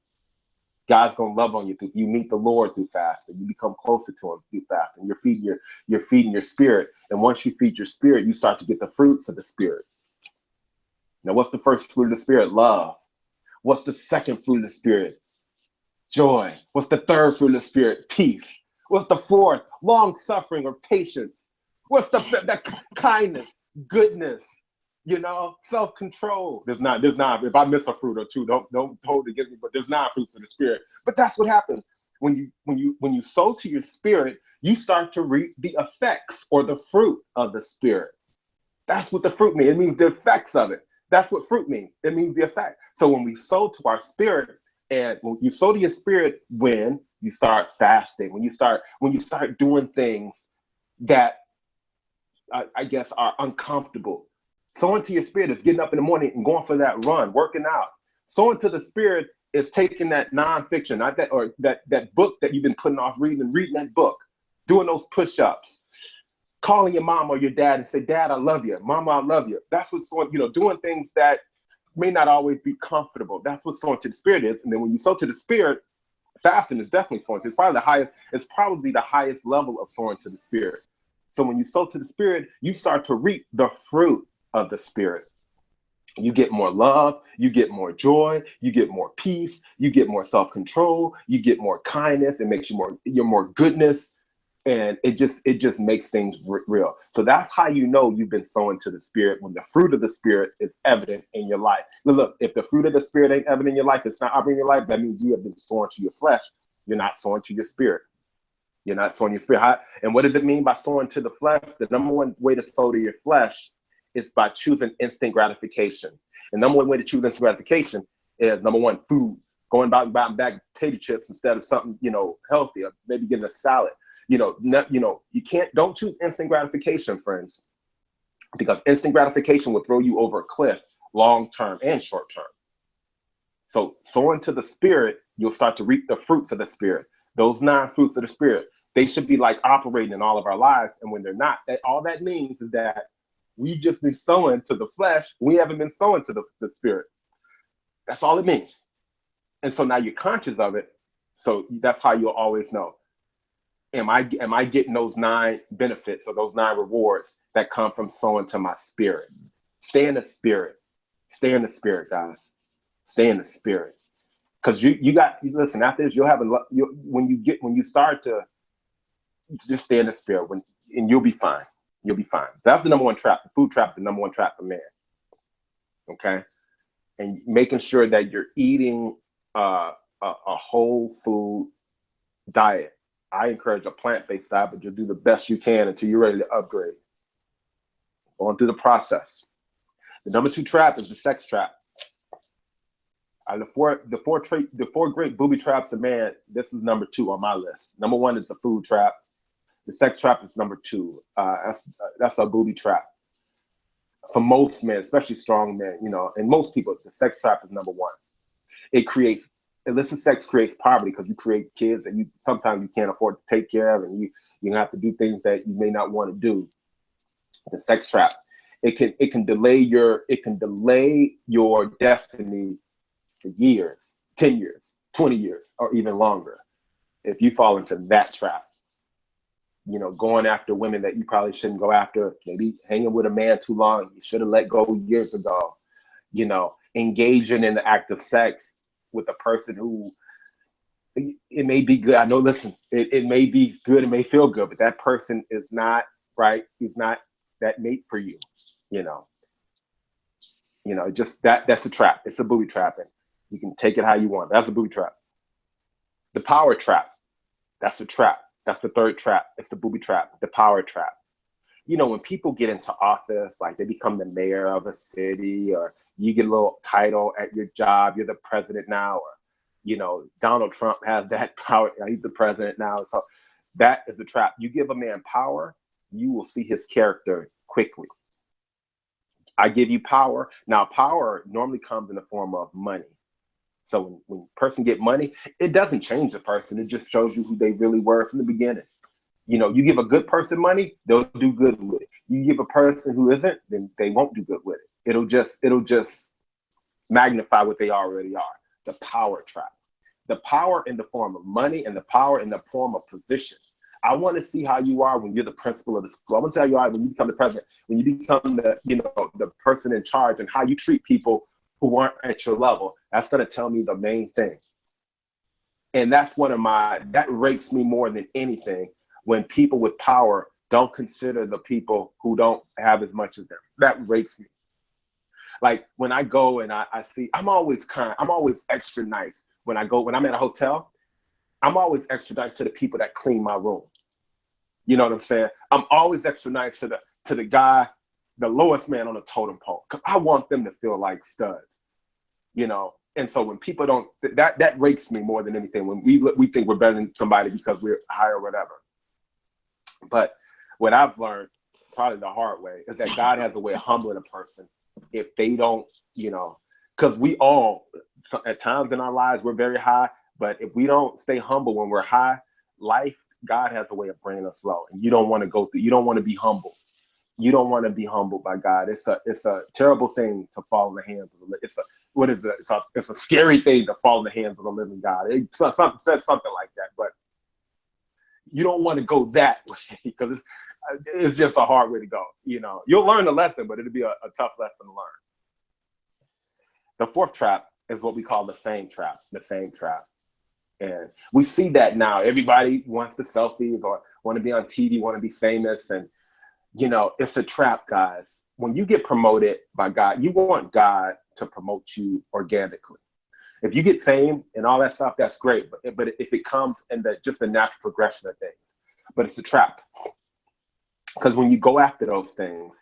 God's gonna love on you. You meet the Lord through fasting. You become closer to Him through fasting. You're feeding your spirit, and once you feed your spirit, you start to get the fruits of the Spirit. Now, what's the first fruit of the Spirit? Love. What's the second fruit of the Spirit? Joy. What's the third fruit of the Spirit? Peace. What's the fourth? Long suffering or patience. What's that kindness, goodness? Self-control. There's not. If I miss a fruit or two, don't hold it against me. But there's 9 fruits of the Spirit. But that's what happens when you sow to your spirit. You start to reap the effects or the fruit of the Spirit. That's what the fruit means. It means the effects of it. That's what fruit means. It means the effect. So when we sow to our spirit, and when you sow to your spirit, when you start fasting, when you start doing things that I guess are uncomfortable. Sowing to your spirit is getting up in the morning and going for that run, working out. Sowing to the Spirit is taking that nonfiction, that book that you've been putting off reading, and reading that book, doing those push-ups, calling your mom or your dad and say, Dad, I love you. Mama, I love you. That's what's sowing, doing things that may not always be comfortable. That's what sowing to the Spirit is. And then when you sow to the Spirit, fasting is definitely sowing. It's probably the highest level of sowing to the Spirit. So when you sow to the Spirit, you start to reap the fruit of the spirit. You get more love, you get more joy, you get more peace, you get more self-control, you get more kindness, it makes you more goodness, and it just makes things real. So that's how you know you've been sowing to the spirit, when the fruit of the spirit is evident in your life. Look, if the fruit of the spirit ain't evident in your life, it's not operating in your life, that means you have been sowing to your flesh. You're not sowing to your spirit. You're not sowing your spirit. And what does it mean by sowing to the flesh? The number one way to sow to your flesh is by choosing instant gratification. And number one way to choose instant gratification is, number one, food. Going about and buying bag of potato chips instead of something, healthier, maybe getting a salad. Don't choose instant gratification, friends, because instant gratification will throw you over a cliff, long-term and short-term. So sowing to the spirit, you'll start to reap the fruits of the spirit. Those 9 fruits of the spirit, they should be like operating in all of our lives. And when they're not, all that means is that we've just been sowing to the flesh. We haven't been sowing to the spirit. That's all it means. And so now you're conscious of it. So that's how you'll always know. Am I getting those 9 benefits or those 9 rewards that come from sowing to my spirit? Stay in the spirit. Stay in the spirit, guys. Stay in the spirit. Because listen, after this, when you start to just stay in the spirit, and you'll be fine. You'll be fine. That's the number one trap. The food trap is the number one trap for man. Okay? And making sure that you're eating a whole food diet. I encourage a plant-based diet, but you'll do the best you can until you're ready to upgrade. Going through the process. The number 2 trap is the sex trap. The four great booby traps of man, this is number 2 on my list. Number 1 is the food trap. The sex trap is number 2. That's a booby trap. For most men, especially strong men, and most people, the sex trap is number 1. Illicit sex creates poverty because you create kids that sometimes you can't afford to take care of, and you have to do things that you may not want to do. The sex trap, it can delay your destiny for years, 10 years, 20 years, or even longer, if you fall into that trap. Going after women that you probably shouldn't go after, maybe hanging with a man too long, you should have let go years ago, engaging in the act of sex with a person who, it may be good. I know, listen, it may be good, it may feel good, but that person is not right. He's not that mate for you, just that's a trap. It's a booby trap, and you can take it how you want. That's a booby trap. The power trap, that's a trap. That's the 3rd trap. It's the booby trap, the power trap. When people get into office, like they become the mayor of a city, or you get a little title at your job, you're the president now, or, Donald Trump has that power. He's the president now. So that is a trap. You give a man power, you will see his character quickly. I give you power. Now, power normally comes in the form of money. So when a person get money, it doesn't change the person. It just shows you who they really were from the beginning. You give a good person money, they'll do good with it. You give a person who isn't, then they won't do good with it. It'll just magnify what they already are. The power trap. The power in the form of money and the power in the form of position. I want to see how you are when you're the principal of the school. I want to see how you are when you become the president, when you become the person in charge, and how you treat people who aren't at your level. That's going to tell me the main thing. And that's that rates me more than anything, when people with power don't consider the people who don't have as much as them. That rates me. Like when I go and I see, I'm always extra nice when I'm at a hotel. I'm always extra nice to the people that clean my room. You know what I'm saying? I'm always extra nice to the guy, the lowest man on the totem pole, because I want them to feel like studs, And so when people don't, that rates me more than anything. When we think we're better than somebody because we're higher or whatever. But what I've learned, probably the hard way, is that God has a way of humbling a person if they don't, because we all, at times in our lives, we're very high. But if we don't stay humble when we're high, God has a way of bringing us low. And you don't want to go through, you don't want to be humble. You don't want to be humbled by God. It's a terrible thing to fall in the hands of the it's a scary thing to fall in the hands of the living God. It says something like that, but you don't want to go that way, because it's just a hard way to go. You'll learn the lesson, but it'll be a tough lesson to learn. The fourth trap is what we call the fame trap. The fame trap. And we see that now. Everybody wants the selfies or want to be on TV, want to be famous. And, it's a trap, guys. When you get promoted by God, you want God to promote you organically. If you get fame and all that stuff, that's great. But if it comes in just the natural progression of things, but it's a trap. Because when you go after those things,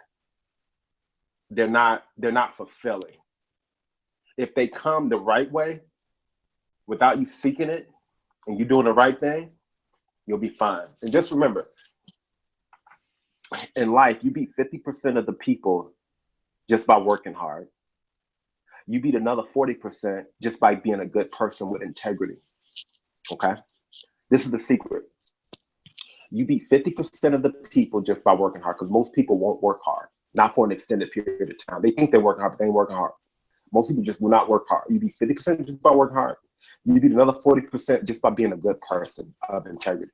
they're not fulfilling. If they come the right way, without you seeking it, and you doing the right thing, you'll be fine. And just remember, in life, you beat 50% of the people just by working hard. You beat another 40% just by being a good person with integrity. Okay? This is the secret. You beat 50% of the people just by working hard, because most people won't work hard, not for an extended period of time. They think they're working hard, but they ain't working hard. Most people just will not work hard. You beat 50% just by working hard. You beat another 40% just by being a good person of integrity.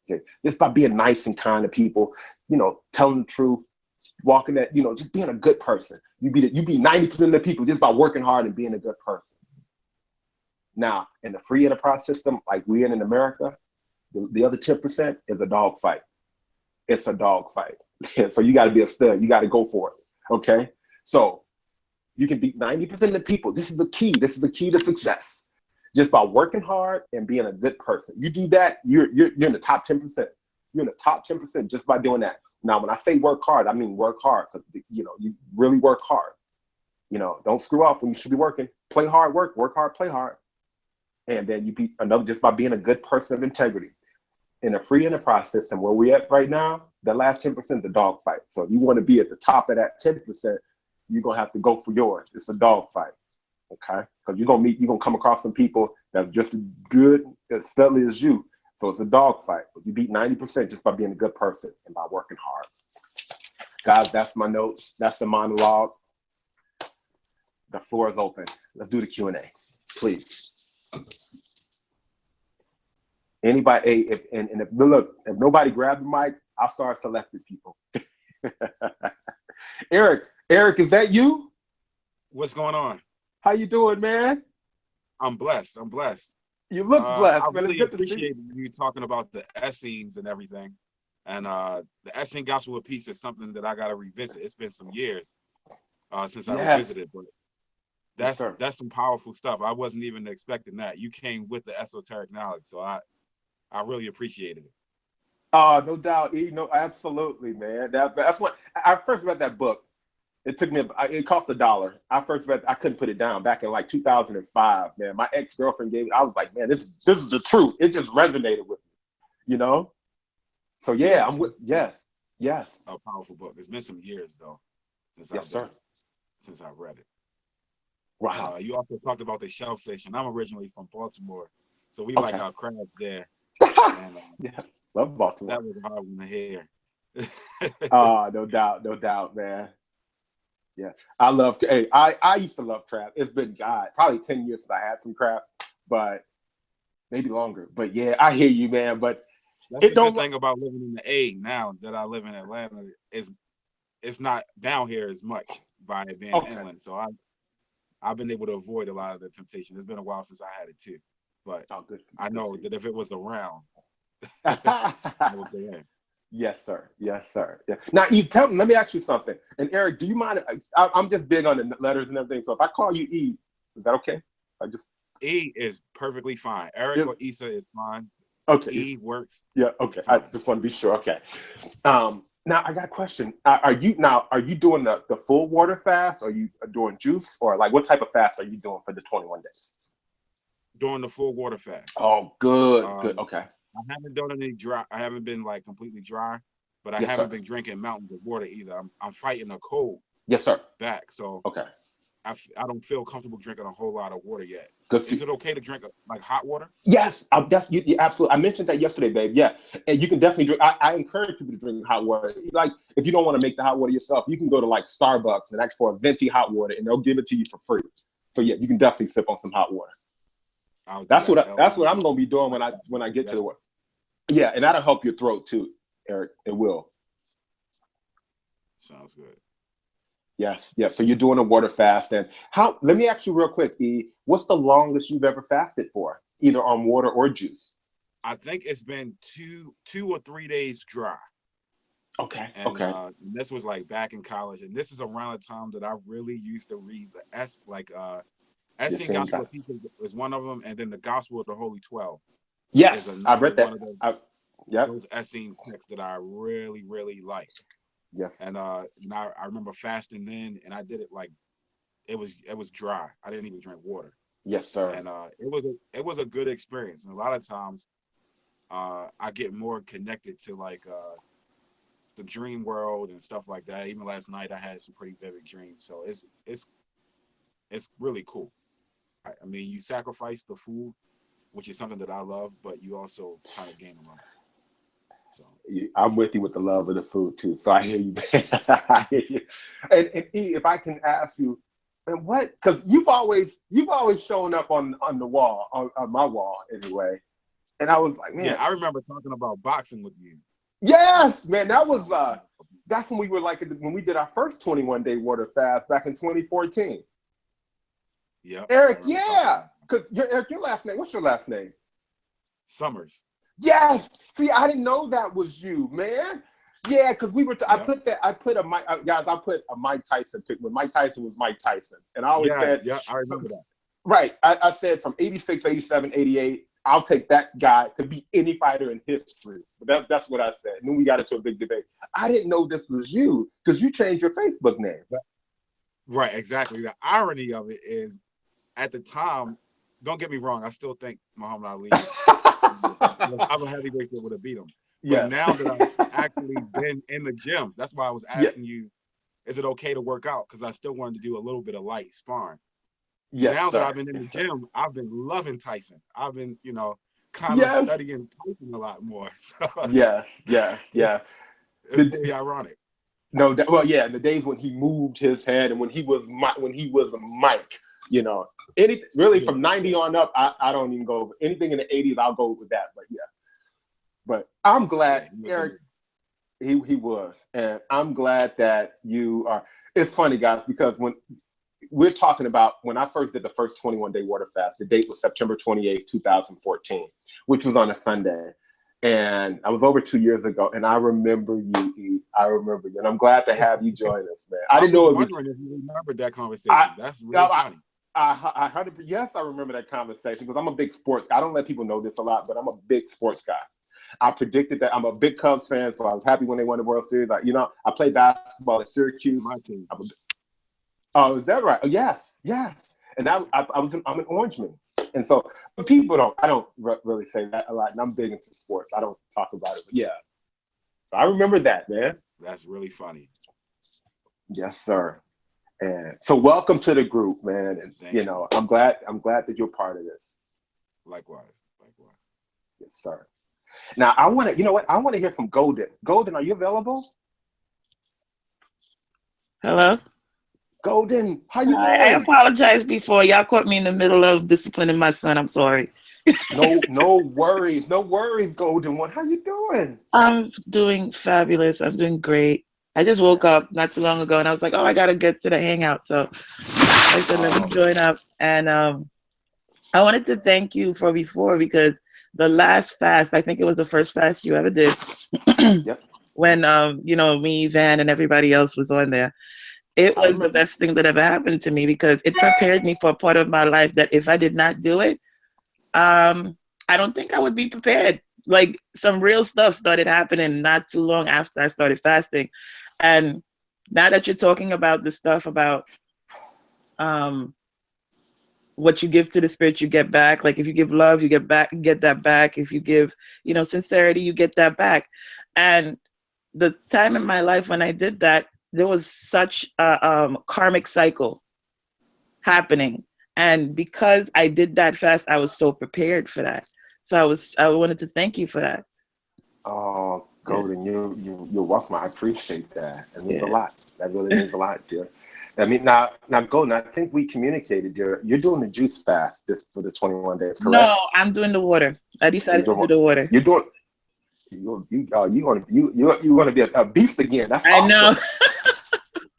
Okay, just by being nice and kind to people, telling the truth, walking that, just being a good person. You beat 90% of the people just by working hard and being a good person. Now, in the free enterprise system, like we're in America, the other 10% is a dog fight. It's a dog fight. So you got to be a stud. You got to go for it. Okay, so you can beat 90% of the people. This is the key. This is the key to success. Just by working hard and being a good person. You do that, you're in the top 10%. You're in the top 10% just by doing that. Now, when I say work hard, I mean work hard, because you really work hard. Don't screw off when you should be working. Play hard, work hard, play hard. And then you beat another just by being a good person of integrity. In a free enterprise system where we're at right now, the last 10% is a dog fight. So if you want to be at the top of that 10%, you're gonna have to go for yours. It's a dog fight. Okay, because you're gonna come across some people that's just as good, as studly as you. So it's a dog fight. But you beat 90% just by being a good person and by working hard. Guys, that's my notes. That's the monologue. The floor is open. Let's do the Q&A, please. Anybody? If nobody grabs the mic, I'll start selecting people. Eric, is that you? What's going on? How you doing, man? I'm blessed. You look blessed, I man. really It's good to see appreciate you talking about the Essenes and everything. And the Essene Gospel of Peace is something that I got to revisit. It's been some years since I revisited, but that's some powerful stuff. I wasn't even expecting that. You came with the esoteric knowledge, so I really appreciated it. Oh, no doubt. Absolutely, man. That's what I first read that book. It took me. It cost $1. I first read. I couldn't put it down back in like 2005. Man, my ex-girlfriend gave it. I was like, man, this is the truth. It just resonated with me, So yeah, I'm with. Yes. A powerful book. It's been some years though since I read it. Wow. You also talked about the shellfish, and I'm originally from Baltimore, so we like our crabs there. And, yeah, love Baltimore. That was a hard one to hear. Oh, no doubt, man. Yeah, I used to love crab. It's been probably 10 years since I had some crab, but maybe longer. But yeah, I hear you, man. But that's the good thing about living in the A now that I live in Atlanta is it's not down here as much by it being inland. So I've been able to avoid a lot of the temptation. It's been a while since I had it too, but I know that if it was around, I would go in. Yes, sir. Yeah. Now, let me ask you something. And Eric, do you mind? I'm just big on the letters and everything. So if I call you E, is that okay? E is perfectly fine. Eric or Issa is fine. Okay. E works. Yeah. Okay. I just want to be sure. Okay. Now I got a question. Are you doing the full water fast? Or are you doing juice, or like what type of fast are you doing for the 21 days? Doing the full water fast. Oh, good. Okay. I haven't done any dry. I haven't been like completely dry, but I haven't been drinking mountains of water either. I'm fighting a cold. Yes, sir. Back. So I don't feel comfortable drinking a whole lot of water yet. Is it okay to drink like hot water? Yes, that's you absolutely. I mentioned that yesterday, babe. Yeah, and you can definitely drink. I encourage people to drink hot water. Like if you don't want to make the hot water yourself, you can go to like Starbucks and ask for a venti hot water, and they'll give it to you for free. So yeah, you can definitely sip on some hot water. That's what I'm gonna be doing when I get to the work. Yeah, and that'll help your throat too, Eric. It will. Sounds good. Yes, yes. So you're doing a water fast, and how? Let me ask you real quick, E. What's the longest you've ever fasted for, either on water or juice? I think it's been 2 or 3 days dry. Okay, And okay. this was like back in college, and this is around the time that I really used to read the Essene Yes, Gospel of Peace is one of them, and then the Gospel of the Holy 12 is yes, I've another read that. one of those, Yep. those Essene texts that I really, really like. Yes. And now I remember fasting then, and I did it like it was dry. I didn't even drink water. Yes, sir. And it was a good experience. And a lot of times I get more connected to like the dream world and stuff like that. Even last night I had some pretty vivid dreams. So it's really cool. I mean, you sacrifice the food, which is something that I love, but you also kind of gain a lot. So I'm with you with the love of the food too. So I hear you. I hear you. And E, if I can ask you, and what? Because you've always shown up on the wall, on my wall anyway. And I was like, man. Yeah, I remember talking about boxing with you. Yes, man. That was that's when we were like when we did our first 21-day water fast back in 2014. Yeah. Eric, yeah. Because Eric, your last name. What's your last name? Summers. Yes. See, I didn't know that was you, man. Yeah, because we were. I put a Mike Tyson pick when Mike Tyson was Mike Tyson, and I always said, yeah, I remember that. Right. I said from 86, 87, 88, I'll take that guy to beat any fighter in history. But that's what I said. And then we got into a big debate. I didn't know this was you because you changed your Facebook name. Right, exactly. The irony of it is, at the time, don't get me wrong, I still think Muhammad Ali, I'm a heavyweight that would have beat him. But now that I've actually been in the gym, that's why I was asking you, is it okay to work out? Because I still wanted to do a little bit of light sparring. Yes, now sir. that I've been in the gym, I've been loving Tyson. I've been, kind of studying Tyson a lot more. So, yes. It's really ironic. No, in the days when he moved his head and when he was Mike, from 90 on up, I don't even go over anything in the 80s. I'll go with that, but I'm glad Eric. He was, and I'm glad that you are. It's funny, guys, because when we're talking about when I first did the first 21-day water fast, the date was September 28th, 2014, which was on a Sunday. And I was over 2 years ago, and I remember you, E. I remember you, and I'm glad to have you join us, man. I didn't know it was. Wondering if you remembered that conversation. That's really funny. Yes, I remember that conversation because I'm a big sports guy. I don't let people know this a lot, but I'm a big sports guy. I predicted that I'm a big Cubs fan, so I was happy when they won the World Series. I played basketball at Syracuse. My team. Oh, is that right? Oh, yes. And I'm an Orangeman. And so I don't really say that a lot, and I'm big into sports. I don't talk about it, but yeah. I remember that, man. That's really funny. Yes, sir. And so welcome to the group, man. And Thank you. I'm glad that you're part of this. Likewise. Yes, sir. Now I want to hear from Golden. Golden, are you available? Hello? Golden, how you doing? I apologize before. Y'all caught me in the middle of disciplining my son. I'm sorry. No worries, Golden one. How you doing? I'm doing fabulous. I'm doing great. I just woke up not too long ago, and I was like, oh, I got to get to the hangout. So I said, let me join up. And I wanted to thank you for before, because the last fast, I think it was the first fast you ever did. Yep. When, me, Van, and everybody else was on there. It was the best thing that ever happened to me, because it prepared me for a part of my life that if I did not do it, I don't think I would be prepared. Like, some real stuff started happening not too long after I started fasting. And now that you're talking about the stuff about what you give to the spirit, you get back. Like, if you give love, you get that back. If you give, sincerity, you get that back. And the time in my life when I did that, there was such a karmic cycle happening. And because I did that fast, I was so prepared for that. So I wanted to thank you for that. Oh, Golden, you're welcome. I appreciate that. It means a lot. That really means a lot, dear. I mean, now, Golden, I think we communicated, dear. You're doing the juice fast for the 21 days, correct? No, I'm doing the water. I decided to do the water. You're doing. You're gonna be a beast again. That's awesome. I know.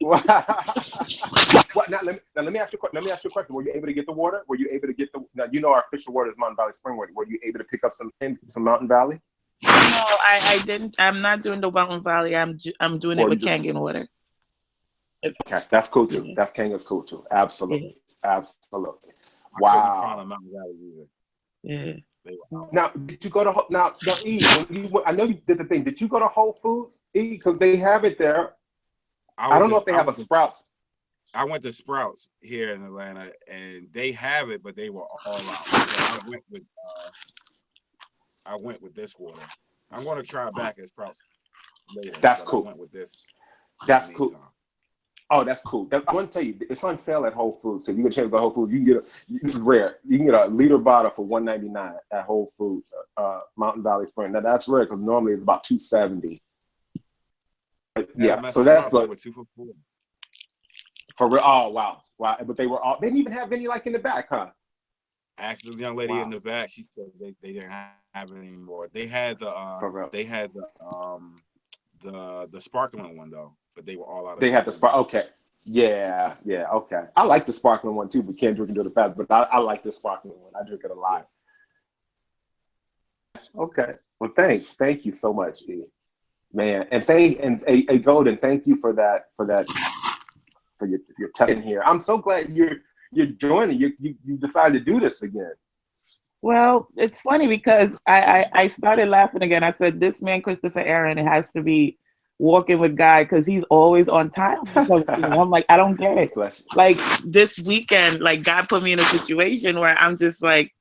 What, now, let me ask you a question. Were you able to get the water? Were you able to get the? Now you know our official water is Mountain Valley Spring Water. Were you able to pick up some Mountain Valley? No, I didn't. I'm not doing the Mountain Valley. I'm doing it with Kangen water. Okay, that's cool too. That's Kangen's cool too. Absolutely, absolutely. Wow. I couldn't find a Mountain Valley either. Yeah. Now, did you go to now E? I know you did the thing. Did you go to Whole Foods, E? Because they have it there. I don't know if they have a Sprouts. I went to Sprouts here in Atlanta, and they have it, but they were all out. So I went with this water. I'm going to try it back at Sprouts later. That's cool. I went with this. That's cool. Oh, that's cool. I want to tell you, it's on sale at Whole Foods. So if you get a chance to go to Whole Foods, you can get this is rare. You can get a liter bottle for $1.99 at Whole Foods, Mountain Valley Spring. Now that's rare because normally it's about $2.70. Yeah, so that's like 2 for $4. For real. Oh wow. But they were all. They didn't even have any like in the back, huh? Actually, the young lady in the back, she said they didn't have it anymore. They had the the sparkling one though, but they were all out. They had the spark. Okay. Yeah. Okay. I like the sparkling one too, but can't drink it to the fast. But I like the sparkling one. I drink it a lot. Okay. Well, thanks. Thank you so much, E. Man, and Golden, thank you for that. For your testing here. I'm so glad you're joining. You decided to do this again. Well, it's funny because I started laughing again. I said, this man, Kristopher Aaron, has to be walking with God because he's always on time. Because, I'm like, I don't get it. Like this weekend, like God put me in a situation where I'm just like,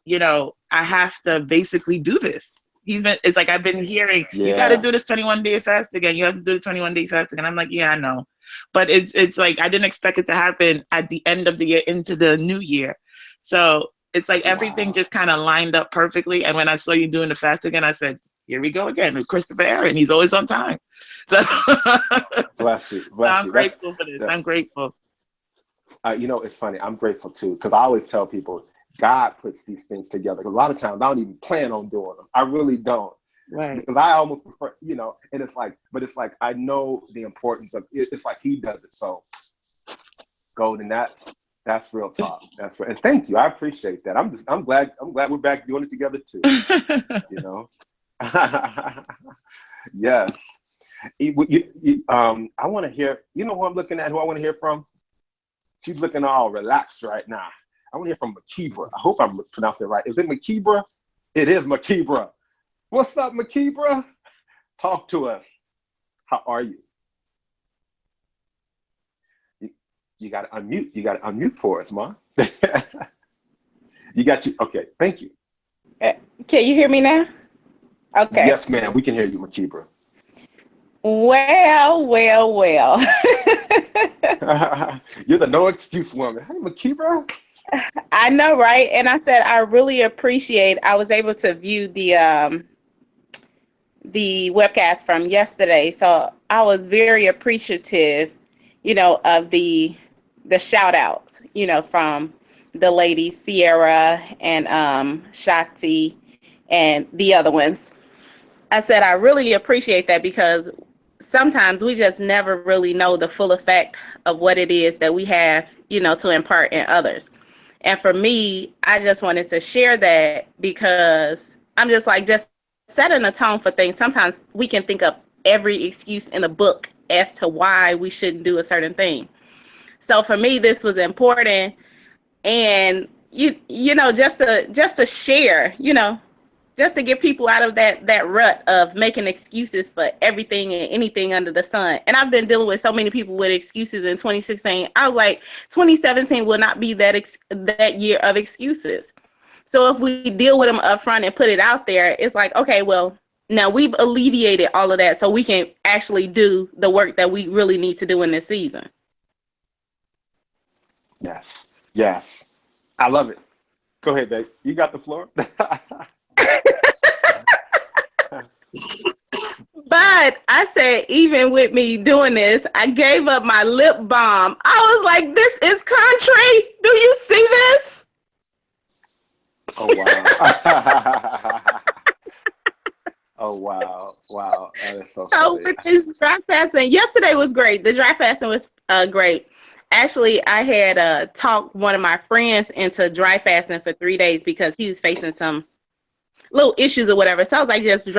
I have to basically do this. It's like I've been hearing, you got to do this 21-day fast again. You have to do the 21-day fast again. I'm like, yeah, I know. But it's like I didn't expect it to happen at the end of the year into the new year. So it's like everything just kind of lined up perfectly. And when I saw you doing the fast again, I said, here we go again with Kristopher Aaron. He's always on time. So bless you. I'm grateful for this. I'm grateful. It's funny. I'm grateful too, because I always tell people, God puts these things together. A lot of times I don't even plan on doing them. I really don't. Right. Because I almost prefer, and it's like, I know the importance of it. It's like he does it. So Golden, that's real talk. That's real. And thank you. I appreciate that. I'm glad we're back doing it together too. Yes. I want to hear, who I'm looking at, who I want to hear from? She's looking all relaxed right now. I want to hear from Makibra. I hope I'm pronouncing it right. Is it Makibra? It is Makibra. What's up, Makibra? Talk to us. How are you? You got to unmute. You got to unmute for us, Ma. Okay, thank you. Can you hear me now? Okay. Yes, ma'am. We can hear you, Makibra. Well. You're the no excuse woman. Hey, Makibra. I know, right? And I said I really appreciate. I was able to view the webcast from yesterday, so I was very appreciative, of the shout outs, from the ladies Sierra and Shakti and the other ones. I said I really appreciate that because sometimes we just never really know the full effect of what it is that we have, to impart in others. And for me, I just wanted to share that because I'm just setting a tone for things. Sometimes we can think of every excuse in the book as to why we shouldn't do a certain thing. So for me, this was important. And, just to share, just to get people out of that rut of making excuses for everything and anything under the sun. And I've been dealing with so many people with excuses in 2016. I was like, 2017 will not be that year of excuses. So if we deal with them up front and put it out there, it's like, okay, well, now we've alleviated all of that so we can actually do the work that we really need to do in this season. Yes. I love it. Go ahead, babe. You got the floor. But I said, even with me doing this, I gave up my lip balm. I was like, this is country. Do you see this? Oh, wow. Oh, wow. Wow. That is so So funny. with this dry fasting, yesterday was great. The dry fasting was great. Actually, I had talked one of my friends into dry fasting for 3 days because he was facing some little issues or whatever. So I was like, just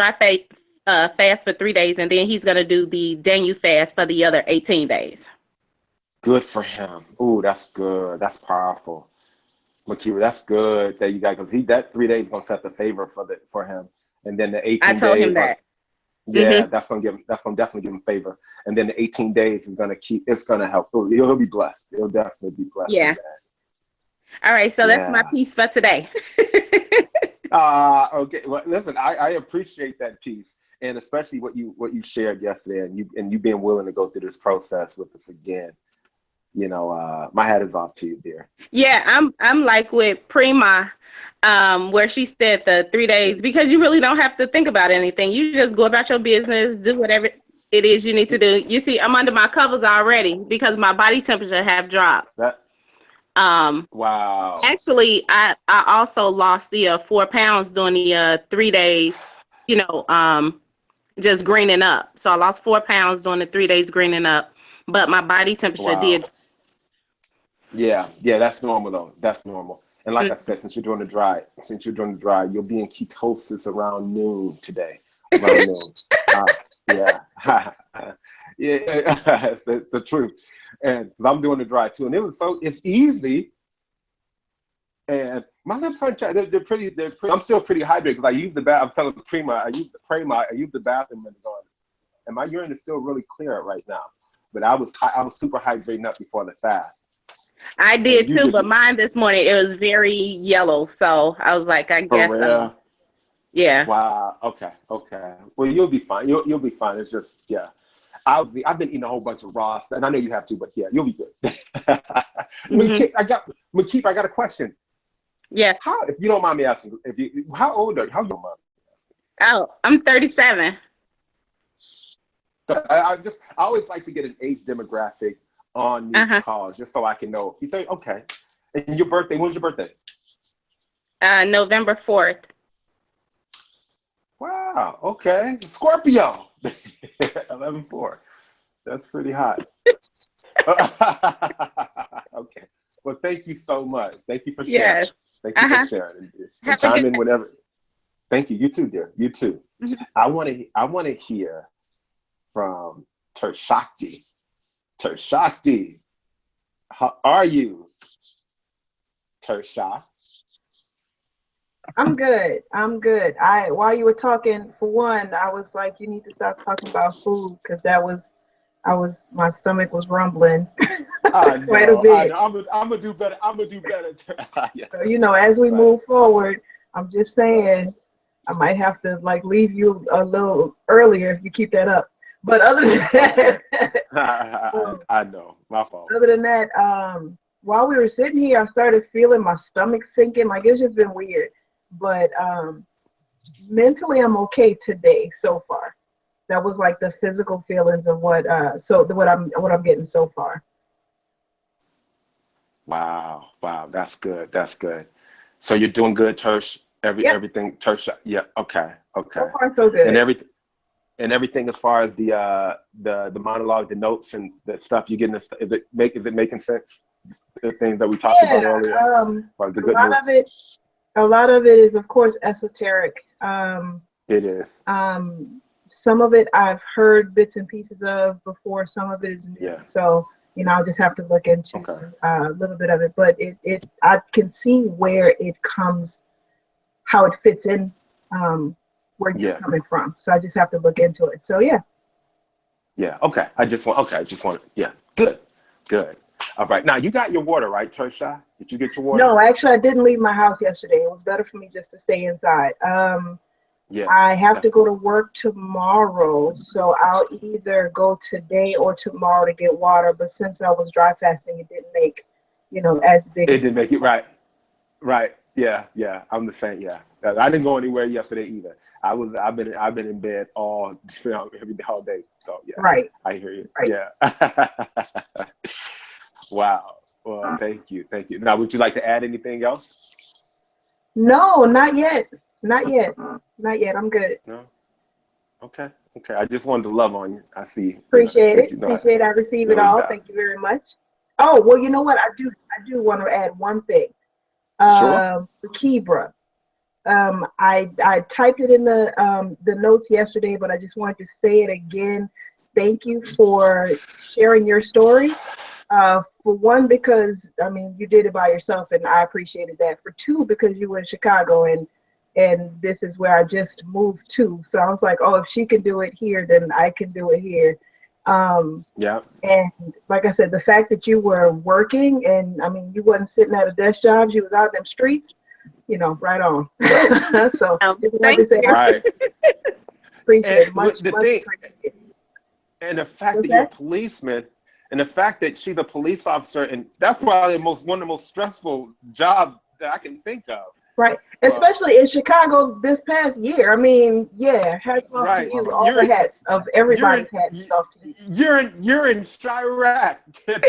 fast for 3 days, and then he's gonna do the Daniel fast for the other 18 days. Good for him. Ooh, that's good. That's powerful. Makira, that's good that you got, because that 3 days gonna set the favor for him, and then the 18 I told days. him that. Yeah, that's gonna definitely give him favor, and then the 18 days is gonna help. Ooh, he'll be blessed. He'll definitely be blessed. Yeah. All right, so that's my piece for today. Okay. Well, listen, I appreciate that piece, and especially what you shared yesterday, and you being willing to go through this process with us again. You know, my hat is off to you, dear. Yeah, I'm like with Prima, where she said the 3 days, because you really don't have to think about anything. You just go about your business, do whatever it is you need to do. You see, I'm under my covers already because my body temperature have dropped. Wow. Actually, I also lost the 4 pounds during the 3 days, just greening up. So I lost 4 pounds during the 3 days greening up, but my body temperature did. Yeah, that's normal though. That's normal. And like I said, since you're doing the dry, you'll be in ketosis around noon today. Around noon. Yeah. Yeah, it's the truth. And 'cause I'm doing the dry too, and it's easy. And my lips aren't. They're pretty. I'm still pretty hydrated because I use the bath. I'm telling Prima, I use the bathroom and and my urine is still really clear right now. But I was super hydrating up before the fast. I did too, but mine this morning, it was very yellow. So I was like, I guess. Yeah. Wow. Okay. Well, you'll be fine. You'll be fine. It's just, yeah. I've been eating a whole bunch of raw stuff, and I know you have too, but yeah, you'll be good. I got a question. Yes. How, if you don't mind me asking, how old are you? How young are you? Oh, I'm 37. So I always like to get an age demographic on these calls, just so I can know. You think, okay. And your birthday, when's your birthday? November 4th. Wow, okay. Scorpio. 11-4. That's pretty hot. Okay. Well, thank you so much. Thank you for sharing. Yes. Thank you for sharing. And chime in whenever. Thank you. You too, dear. You too. I want to hear from Tershakti. Tershakti, how are you? Tersha. I'm good. While you were talking, for one, I was like, you need to stop talking about food, because my stomach was rumbling quite a bit. I'm gonna do better. Yeah. So, as we move forward, I'm just saying, I might have to leave you a little earlier if you keep that up. But other than that, I know, my fault. Other than that, while we were sitting here, I started feeling my stomach sinking. It's just been weird. But mentally, I'm okay today so far. That was the physical feelings of what I'm getting so far. Wow, that's good. So you're doing good, Tersh. Everything, Tersh. Yeah, okay. So far, so good. And everything as far as the monologue, the notes, and the stuff you're getting. Is it making sense? The things that we talked about earlier. A lot of it is, of course, esoteric. It is. Some of it I've heard bits and pieces of before. Some of it is new. Yeah. So I'll just have to look into a little bit of it. But I can see where it comes, how it fits in, where you're coming from. So I just have to look into it. So yeah. Yeah. Okay. I just want. Yeah. Good. All right. Now you got your water, right, Tersha? Did you get your water? No, actually, I didn't leave my house yesterday. It was better for me just to stay inside. I have to go to work tomorrow, so I'll either go today or tomorrow to get water. But since I was dry fasting, it didn't make, as big. It didn't make it right. Yeah. I'm the same. Yeah. I didn't go anywhere yesterday either. I've been in bed all day. So yeah. Right. I hear you. Right. Yeah. Wow. Well, thank you. Now, would you like to add anything else? No, not yet. I'm good. No. Okay. Okay. I just wanted to love on you. I see. Appreciate it. You know, Appreciate it. I receive it no all. doubt. Thank you very much. Oh, well, you know what? I do want to add one thing. Sure. For Kebra. I typed it in the notes yesterday, but I just wanted to say it again. Thank you for sharing your story. For one, because I mean you did it by yourself, and I appreciated that. For two, because you were in Chicago, and this is where I just moved to. So I was like, oh, if she can do it here, then I can do it here. Yeah. And like I said, the fact that you were working, and I mean you wasn't sitting at a desk job, you was out in them streets. You know, right on. So just wanted to say Right. appreciate it. And Much the thing, appreciated. and the fact What's that you're a that? policeman, and the fact that she's a police officer, and that's probably one of the most stressful jobs that I can think of. Right. Especially in Chicago this past year. I mean, yeah, hats off to Right. you. All the hats of everybody's hats off to you. You're in Chirac.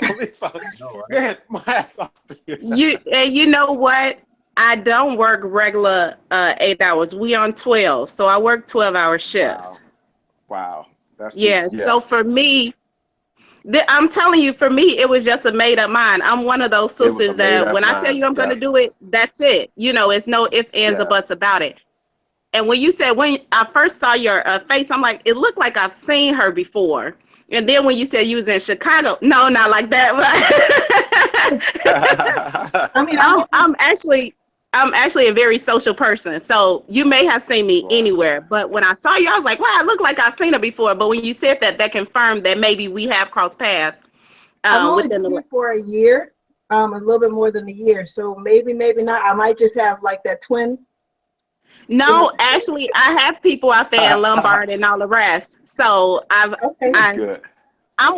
Police officer. No, right? Man, my ass off to you. You know what? I don't work regular 8 hours. We on 12, so I work 12-hour shifts. Wow. That's Yeah. just, So for me, I'm telling you, for me, it was just a made up mind. I'm one of those It was a sisters that made-up when I tell mind. you I'm going Yeah. to do it, that's it. You know, it's no ifs, ands, or Yeah. buts about it. And when you said, when I first saw your face, I'm like, it looked like I've seen her before. And then when you said you was in Chicago, no, not like that. I mean, I'm actually a very social person. So you may have seen me Wow. anywhere. But when I saw you, I was like, wow, it looked like I've seen her before. But when you said that, that confirmed that maybe we have crossed paths. I've only Within been the here for a year, a little bit more than a year. So maybe not. I might just have like that twin. No, actually, I have people out there in Lombard and all the rest. So Okay. Good. I'm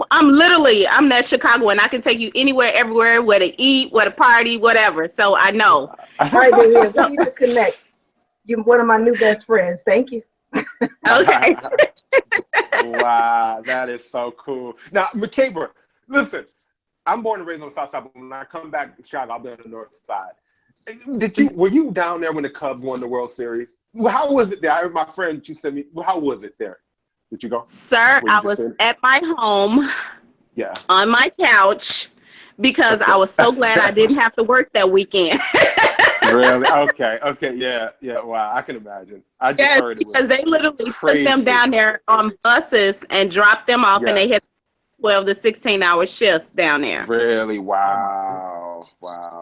that Chicagoan. I can take you anywhere, everywhere, where to eat, where to party, whatever. So I know. All right, then yeah, we need to connect. You're one of my new best friends. Thank you. Okay. Wow, that is so cool. Now, McCaber, listen, I'm born and raised on the south side, but when I come back to Chicago, I'll be on the north side. Were you down there when the Cubs won the World Series? Well, how was it there? I heard my friend, she said me, well, how was it there? Did you go? Sir, I was at my home on my couch because I was so glad I didn't have to work that weekend. Really? Okay. Yeah. Wow, I can imagine. I just heard it was because they literally crazy. took them down there on buses and dropped them off, and they had 12 to 16-hour shifts down there. Really? Wow.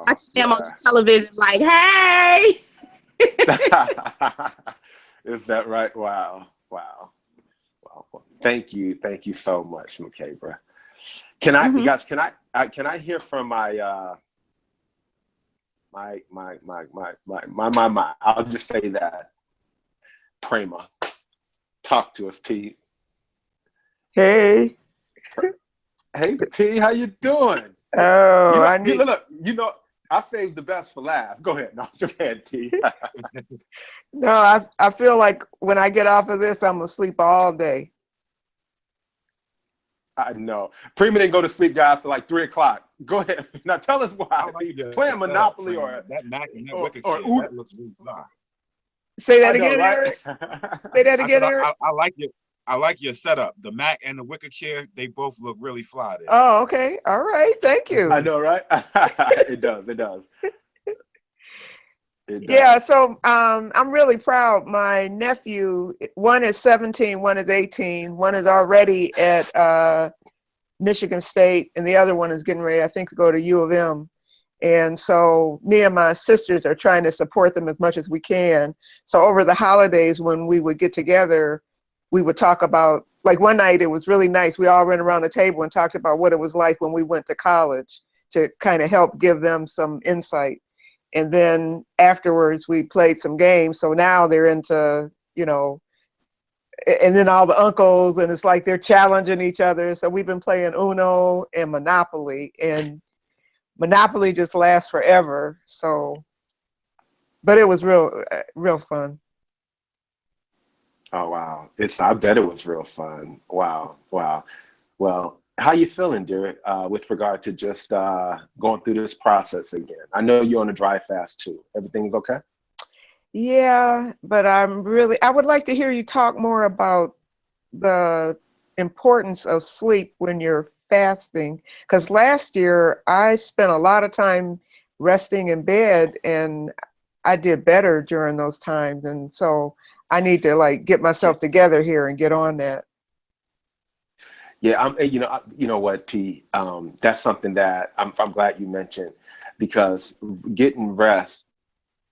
I see them on the television like, hey. Is that right? Wow. Thank you so much, McCaber. Can I, you guys? Can I hear from my I'll just say that. Prema, talk to us, P. Hey. Hey, P, how you doing? Oh, look, I saved the best for last. Go ahead. No, go ahead, P. No, I feel like when I get off of this, I'm gonna sleep all day. I know. Prima didn't go to sleep, guys, till like 3 o'clock. Go ahead. Now tell us why. Playing Monopoly or that Mac and that or Wicked shit, that looks really fly. Say that again, right? Say that again, Eric. I like your setup. The Mac and the Wicked chair, they both look really fly there. Oh, okay. All right. Thank you. I know, right? It does. Yeah, so I'm really proud. My nephew, one is 17, one is 18, one is already at Michigan State, and the other one is getting ready, I think, to go to U of M. And so me and my sisters are trying to support them as much as we can. So over the holidays, when we would get together, we would talk about, like one night, it was really nice. We all ran around the table and talked about what it was like when we went to college to kind of help give them some insight. And then afterwards, we played some games. So now they're into, and then all the uncles, and it's like they're challenging each other. So we've been playing Uno and Monopoly, and Monopoly just lasts forever. So, but it was real fun. Oh, wow. I bet it was real fun. Wow. Well, how you feeling, dear, with regard to just going through this process again? I know you're on a dry fast too. Everything's okay? Yeah, but I would like to hear you talk more about the importance of sleep when you're fasting, because last year I spent a lot of time resting in bed, and I did better during those times. And so I need to like get myself together here and get on that. Yeah, you know what, P, that's something that I'm glad you mentioned, because getting rest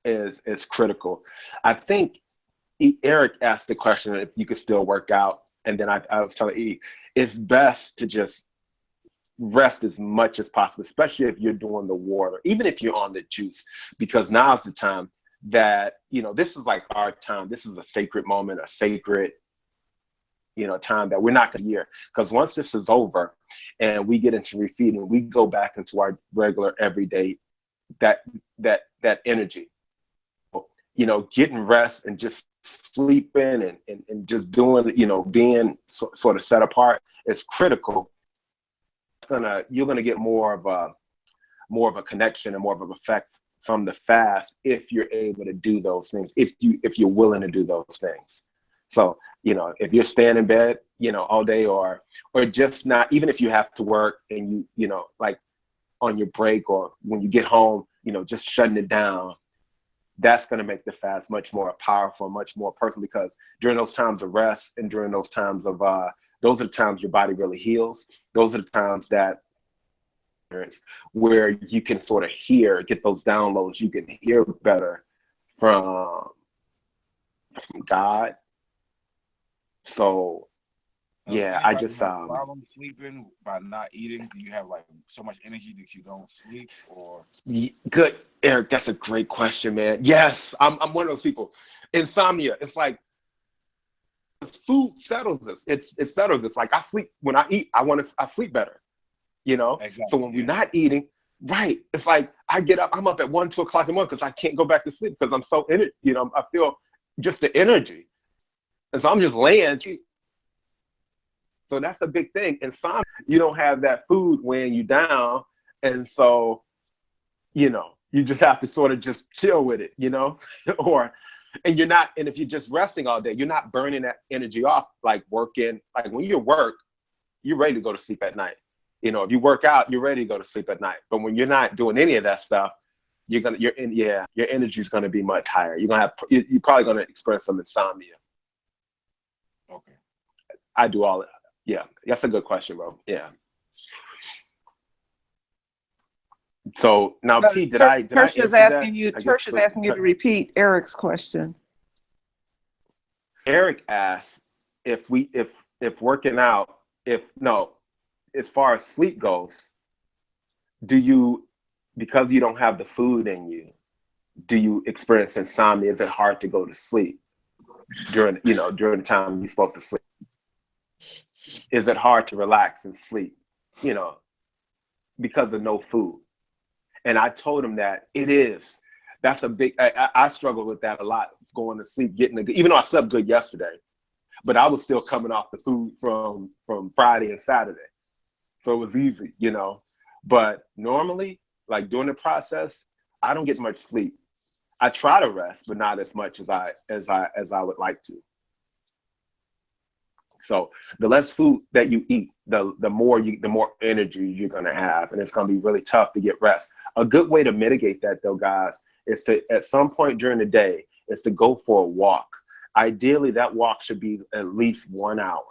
is critical. I think Eric asked the question if you could still work out, and then I was telling E, it's best to just rest as much as possible, especially if you're doing the water, even if you're on the juice, because now's the time that, this is like our time. This is a sacred moment, a sacred, time that we're not going to hear. Because once this is over and we get into refeeding, we go back into our regular everyday, that energy, getting rest and just sleeping and just doing, being sort of set apart is critical. You're gonna get more of a connection and more of an effect from the fast if you're able to do those things, if you're willing to do those things. So, if you're staying in bed, all day, or just not, even if you have to work and like on your break or when you get home, just shutting it down, that's going to make the fast much more powerful, much more personal, because during those times of rest and during those times of, those are the times your body really heals. Those are the times that where you can sort of get those downloads. You can hear better from God. So, yeah, I just problem sleeping by not eating. Do you have like so much energy that you don't sleep, or? Good, Eric. That's a great question, man. Yes, I'm one of those people. Insomnia. It's like food settles us. It settles us. Like I sleep when I eat. I sleep better. Exactly, So when we're not eating, right? It's like I get up. I'm up at 1, 2 o'clock in the morning because I can't go back to sleep because I'm so in it. I feel just the energy, and so I'm just laying. So that's a big thing. Insomnia, you don't have that food weighing you down. And so, you just have to sort of just chill with it, and if you're just resting all day, you're not burning that energy off, like working. Like when you work, you're ready to go to sleep at night. If you work out, you're ready to go to sleep at night. But when you're not doing any of that stuff, your energy is going to be much higher. You're probably going to experience some insomnia. Okay. I do all that. Yeah, that's a good question, bro. Yeah. So now, Pete, did I answer that? Tertia's asking you to repeat Eric's question. Eric asked if working out, as far as sleep goes, because you don't have the food in you, do you experience insomnia? Is it hard to go to sleep during the time you're supposed to sleep? Is it hard to relax and sleep, because of no food? And I told him that it is. That's a big, I struggled with that a lot, going to sleep, even though I slept good yesterday, but I was still coming off the food from Friday and Saturday. So it was easy, but normally, like during the process, I don't get much sleep. I try to rest, but not as much as I would like to. So the less food that you eat, the more energy you're gonna have, and it's gonna be really tough to get rest. A good way to mitigate that, though, guys, is to at some point during the day is to go for a walk. Ideally, that walk should be at least 1 hour.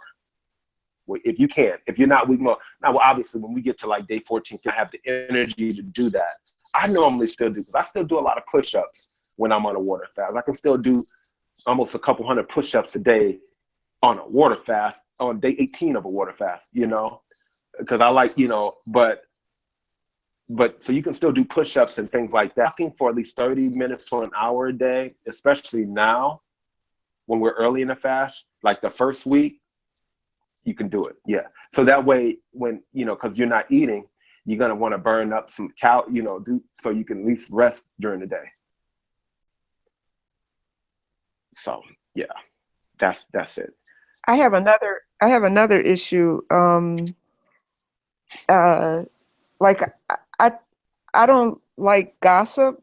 If you can, if you're not weak, now obviously when we get to like day 14, you have the energy to do that. I normally still do, because I still do a lot of push-ups when I'm on a water fast. I can still do almost a couple hundred push-ups a day on a water fast, on day 18 of a water fast, because I like, but so you can still do push-ups and things like that. Walking for at least 30 minutes to an hour a day, especially now when we're early in the fast, like the first week, you can do it. Yeah. So that way, when, because you're not eating, you're going to want to burn up some so you can at least rest during the day. So yeah, that's it. I have another issue. Like I don't like gossip,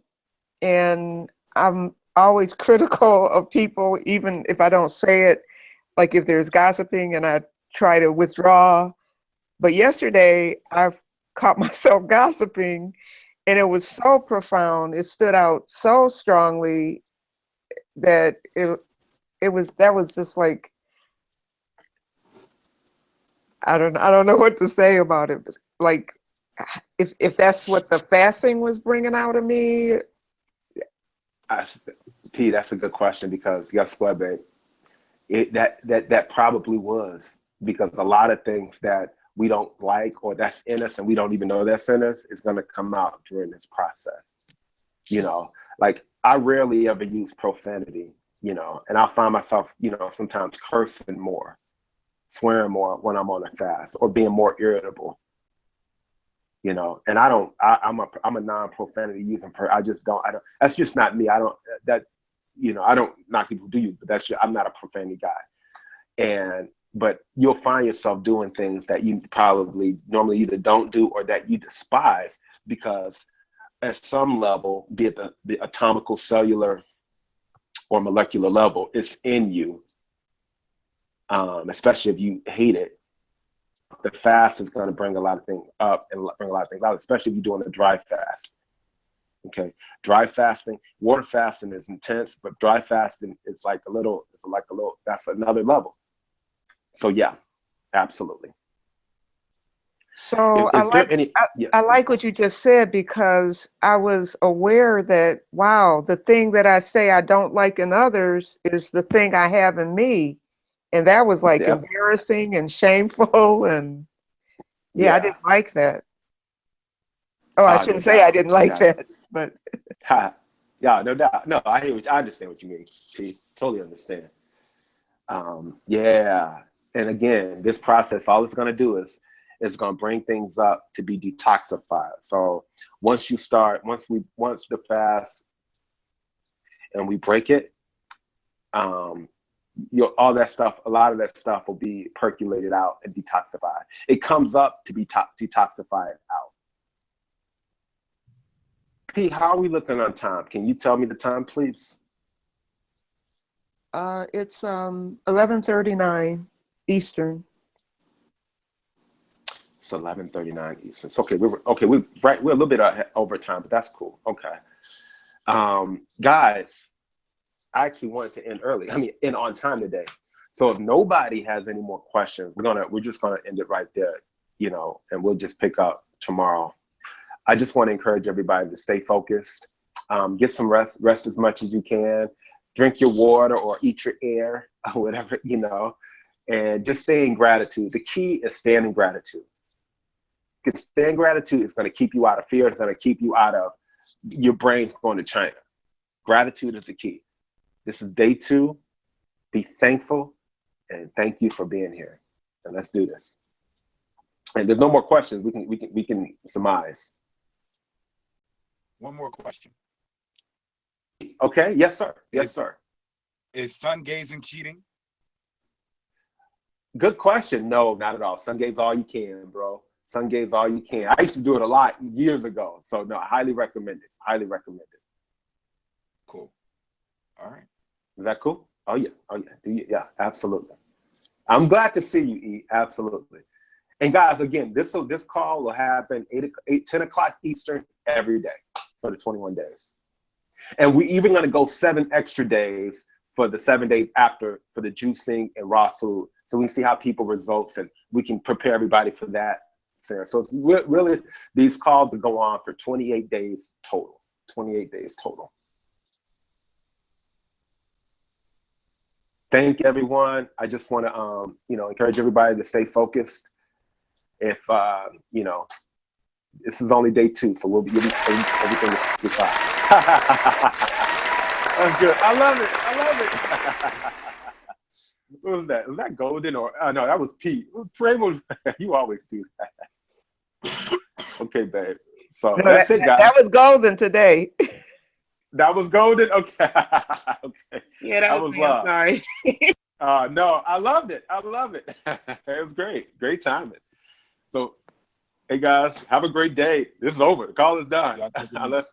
and I'm always critical of people, even if I don't say it. like if there's gossiping and I try to withdraw. But yesterday I caught myself gossiping, and it was so profound. It stood out so strongly that that was just like, I don't know what to say about it. Like, if that's what the fasting was bringing out of me. P, that's a good question, because guess what, babe? That probably was, because a lot of things that we don't like or that's in us and we don't even know that's in us is going to come out during this process. You know, like I rarely ever use profanity, you know, and I find myself, you know, sometimes cursing more, swearing more when I'm on a fast, or being more irritable, you know. And I'm a non-profanity using I don't, that's just not me. I don't knock people who do use, but I'm not a profanity guy. But you'll find yourself doing things that you probably normally either don't do or that you despise, because at some level, be it the atomical, cellular, or molecular level, it's in you. Especially if you hate it, the fast is going to bring a lot of things up and bring a lot of things out, especially if you're doing a dry fast. Okay, dry fasting, water fasting is intense, but dry fasting is like a little, that's another level. So yeah, absolutely. So I like what you just said, because I was aware that, wow, the thing that I say I don't like in others is the thing I have in me. And that was like embarrassing and shameful. And I didn't like that. Oh, I shouldn't say I didn't like that, but. Yeah, no doubt. No, I understand what you mean. See, totally understand. And again, this process, all it's going to do is it's going to bring things up to be detoxified. So once the fast and we break it, all that stuff, a lot of that stuff will be percolated out and detoxified. It comes up to be detoxified out. P, how are we looking on time? Can you tell me the time, please? It's 11:39 Eastern. It's 11:39 Eastern. So, we're a little bit over time, but that's cool. Okay, guys, I actually wanted to end early. End on time today. So if nobody has any more questions, we're just gonna end it right there, you know, and we'll just pick up tomorrow. I just want to encourage everybody to stay focused, get some rest as much as you can, drink your water or eat your air, or whatever, you know, and just stay in gratitude. The key is staying in gratitude. Because staying in gratitude is going to keep you out of fear. It's going to keep you out of your brain's going to China. Gratitude is the key. This is day 2. Be thankful, and thank you for being here. And let's do this. And there's no more questions. We can surmise. One more question. Okay. Yes, sir. Yes, sir. Is sun gazing cheating? Good question. No, not at all. Sun gaze all you can, bro. Sun gaze all you can. I used to do it a lot years ago. So no, I highly recommend it. Highly recommend it. Cool. All right. Is that cool? Oh yeah. Oh yeah. Yeah, absolutely. I'm glad to see you, E. Absolutely. And guys, again, this call will happen 10 o'clock Eastern every day for the 21 days. And we're even going to go 7 extra days for the 7 days after for the juicing and raw food. So we can see how people results, and we can prepare everybody for that, Sarah. So it's really, these calls will go on for 28 days total. 28 days total. Thank everyone. I just want to, encourage everybody to stay focused. If, this is only day 2, so everything will be fine. That's good. I love it. What was that? Was that golden or, no, that was Pete. You always do that. Okay, babe. So that's it, guys. That was golden today. That was golden? Okay. Okay. Yeah, that was me. love. I'm sorry. No, I loved it. I love it. It was great. Great timing. So, hey, guys, have a great day. This is over. The call is done. Unless